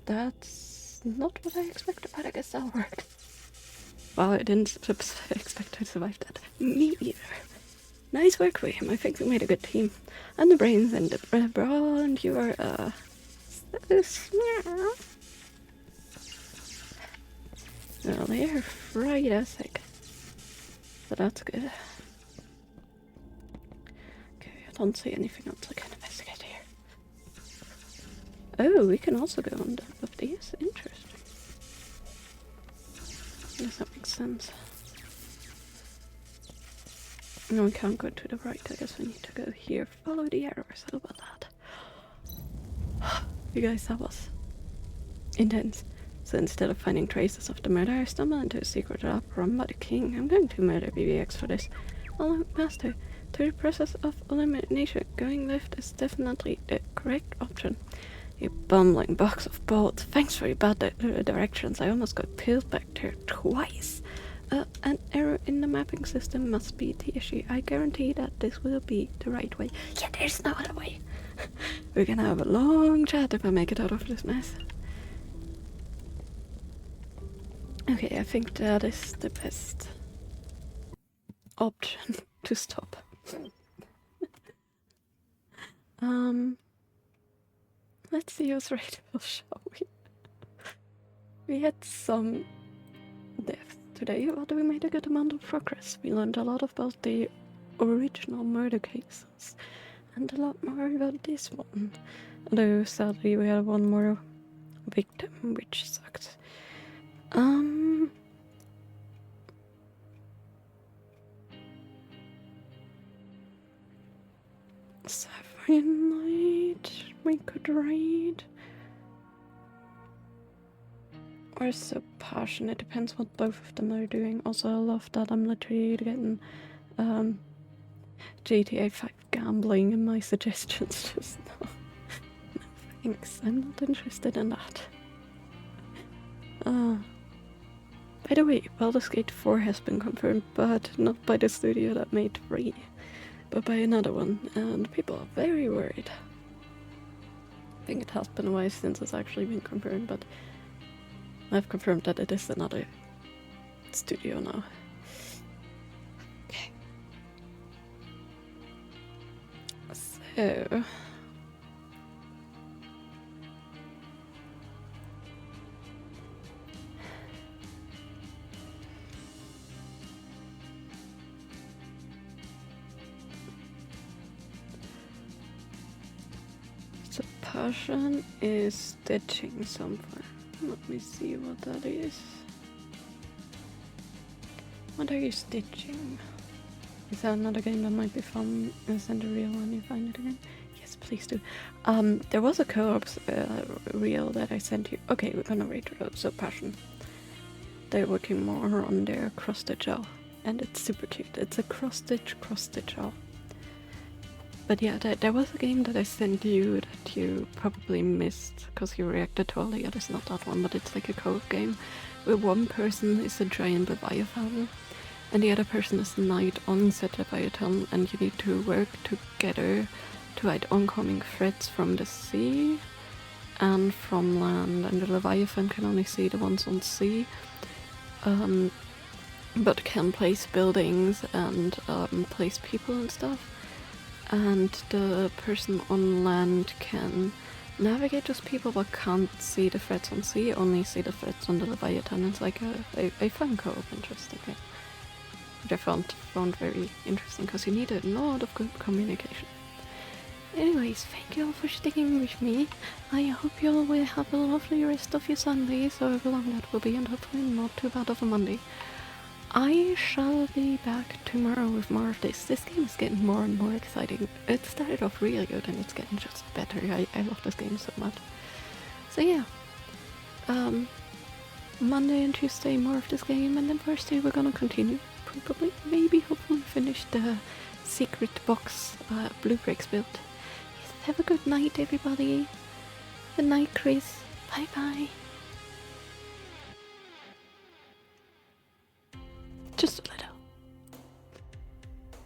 That's not what I expected, but I guess that worked. Wow, I didn't expect to survive that. Me either. Nice work for him. I think we made a good team. And the brains and the bra, and you are, so smart. Well, they are fried as heck. But that's good. Okay, I don't see anything else I can investigate here. Oh, we can also go on top of these. Interesting. Yes, that makes sense. No, we can't go to the right. I guess we need to go here. Follow the arrows. How about that? You guys, that was intense. So instead of finding traces of the murder, I stumble into a secret lab run by the king. I'm going to murder BBX for this. Oh, master, through the process of elimination, going left is definitely the correct option. You bumbling box of bolts. Thanks for your bad directions. I almost got peeled back there twice. An error in the mapping system must be the issue. I guarantee that this will be the right way. Yeah, there's no other way. We're gonna have a long chat if I make it out of this mess. Okay, I think that is the best option to stop. Let's see who's rateable, shall we? We had some deaths today, but we made a good amount of progress. We learned a lot about the original murder cases, and a lot more about this one. Although sadly we had one more victim, which sucked. Sapphire Night, we could read. Or So Passionate, depends what both of them are doing. Also, I love that I'm literally getting GTA 5 gambling in my suggestions just now. No thanks, I'm not interested in that. By the way, Baldur's Gate 4 has been confirmed, but not by the studio that made 3, but by another one, and people are very worried. I think it has been a while since it's actually been confirmed, but I've confirmed that it is another studio now. Okay. So... person is stitching something. Let me see what that is. What are you stitching? Is that another game that might be fun? Send a reel when you find it again? Yes, please do. There was a co-op reel that I sent you. Okay, we're gonna rate it. So Passion. They're working more on their cross-stitch owl, and it's super cute. It's a cross-stitch owl. But yeah, there was a game that I sent you that you probably missed because you reacted to all the others, not that one, but it's like a co-op game where one person is a giant Leviathan and the other person is a knight on said Leviathan, and you need to work together to hide oncoming threats from the sea and from land, and the Leviathan can only see the ones on sea, but can place buildings and place people and stuff. And the person on land can navigate those people but can't see the threats on sea, only see the threats on the Leviathan. It's like a fun co-op, interesting game. Which I found very interesting because you need a lot of good communication. Anyways, thank you all for sticking with me. I hope you all will have a lovely rest of your Sunday, so however long that will be, and hopefully not too bad of a Monday. I shall be back tomorrow with more of this. This game is getting more and more exciting. It started off really good and it's getting just better. I love this game so much. So yeah. Monday and Tuesday more of this game, and then Thursday we're gonna continue. Probably, maybe, hopefully finish the secret box Blue Bricks build. Yes, have a good night everybody. Good night, Chris. Bye bye.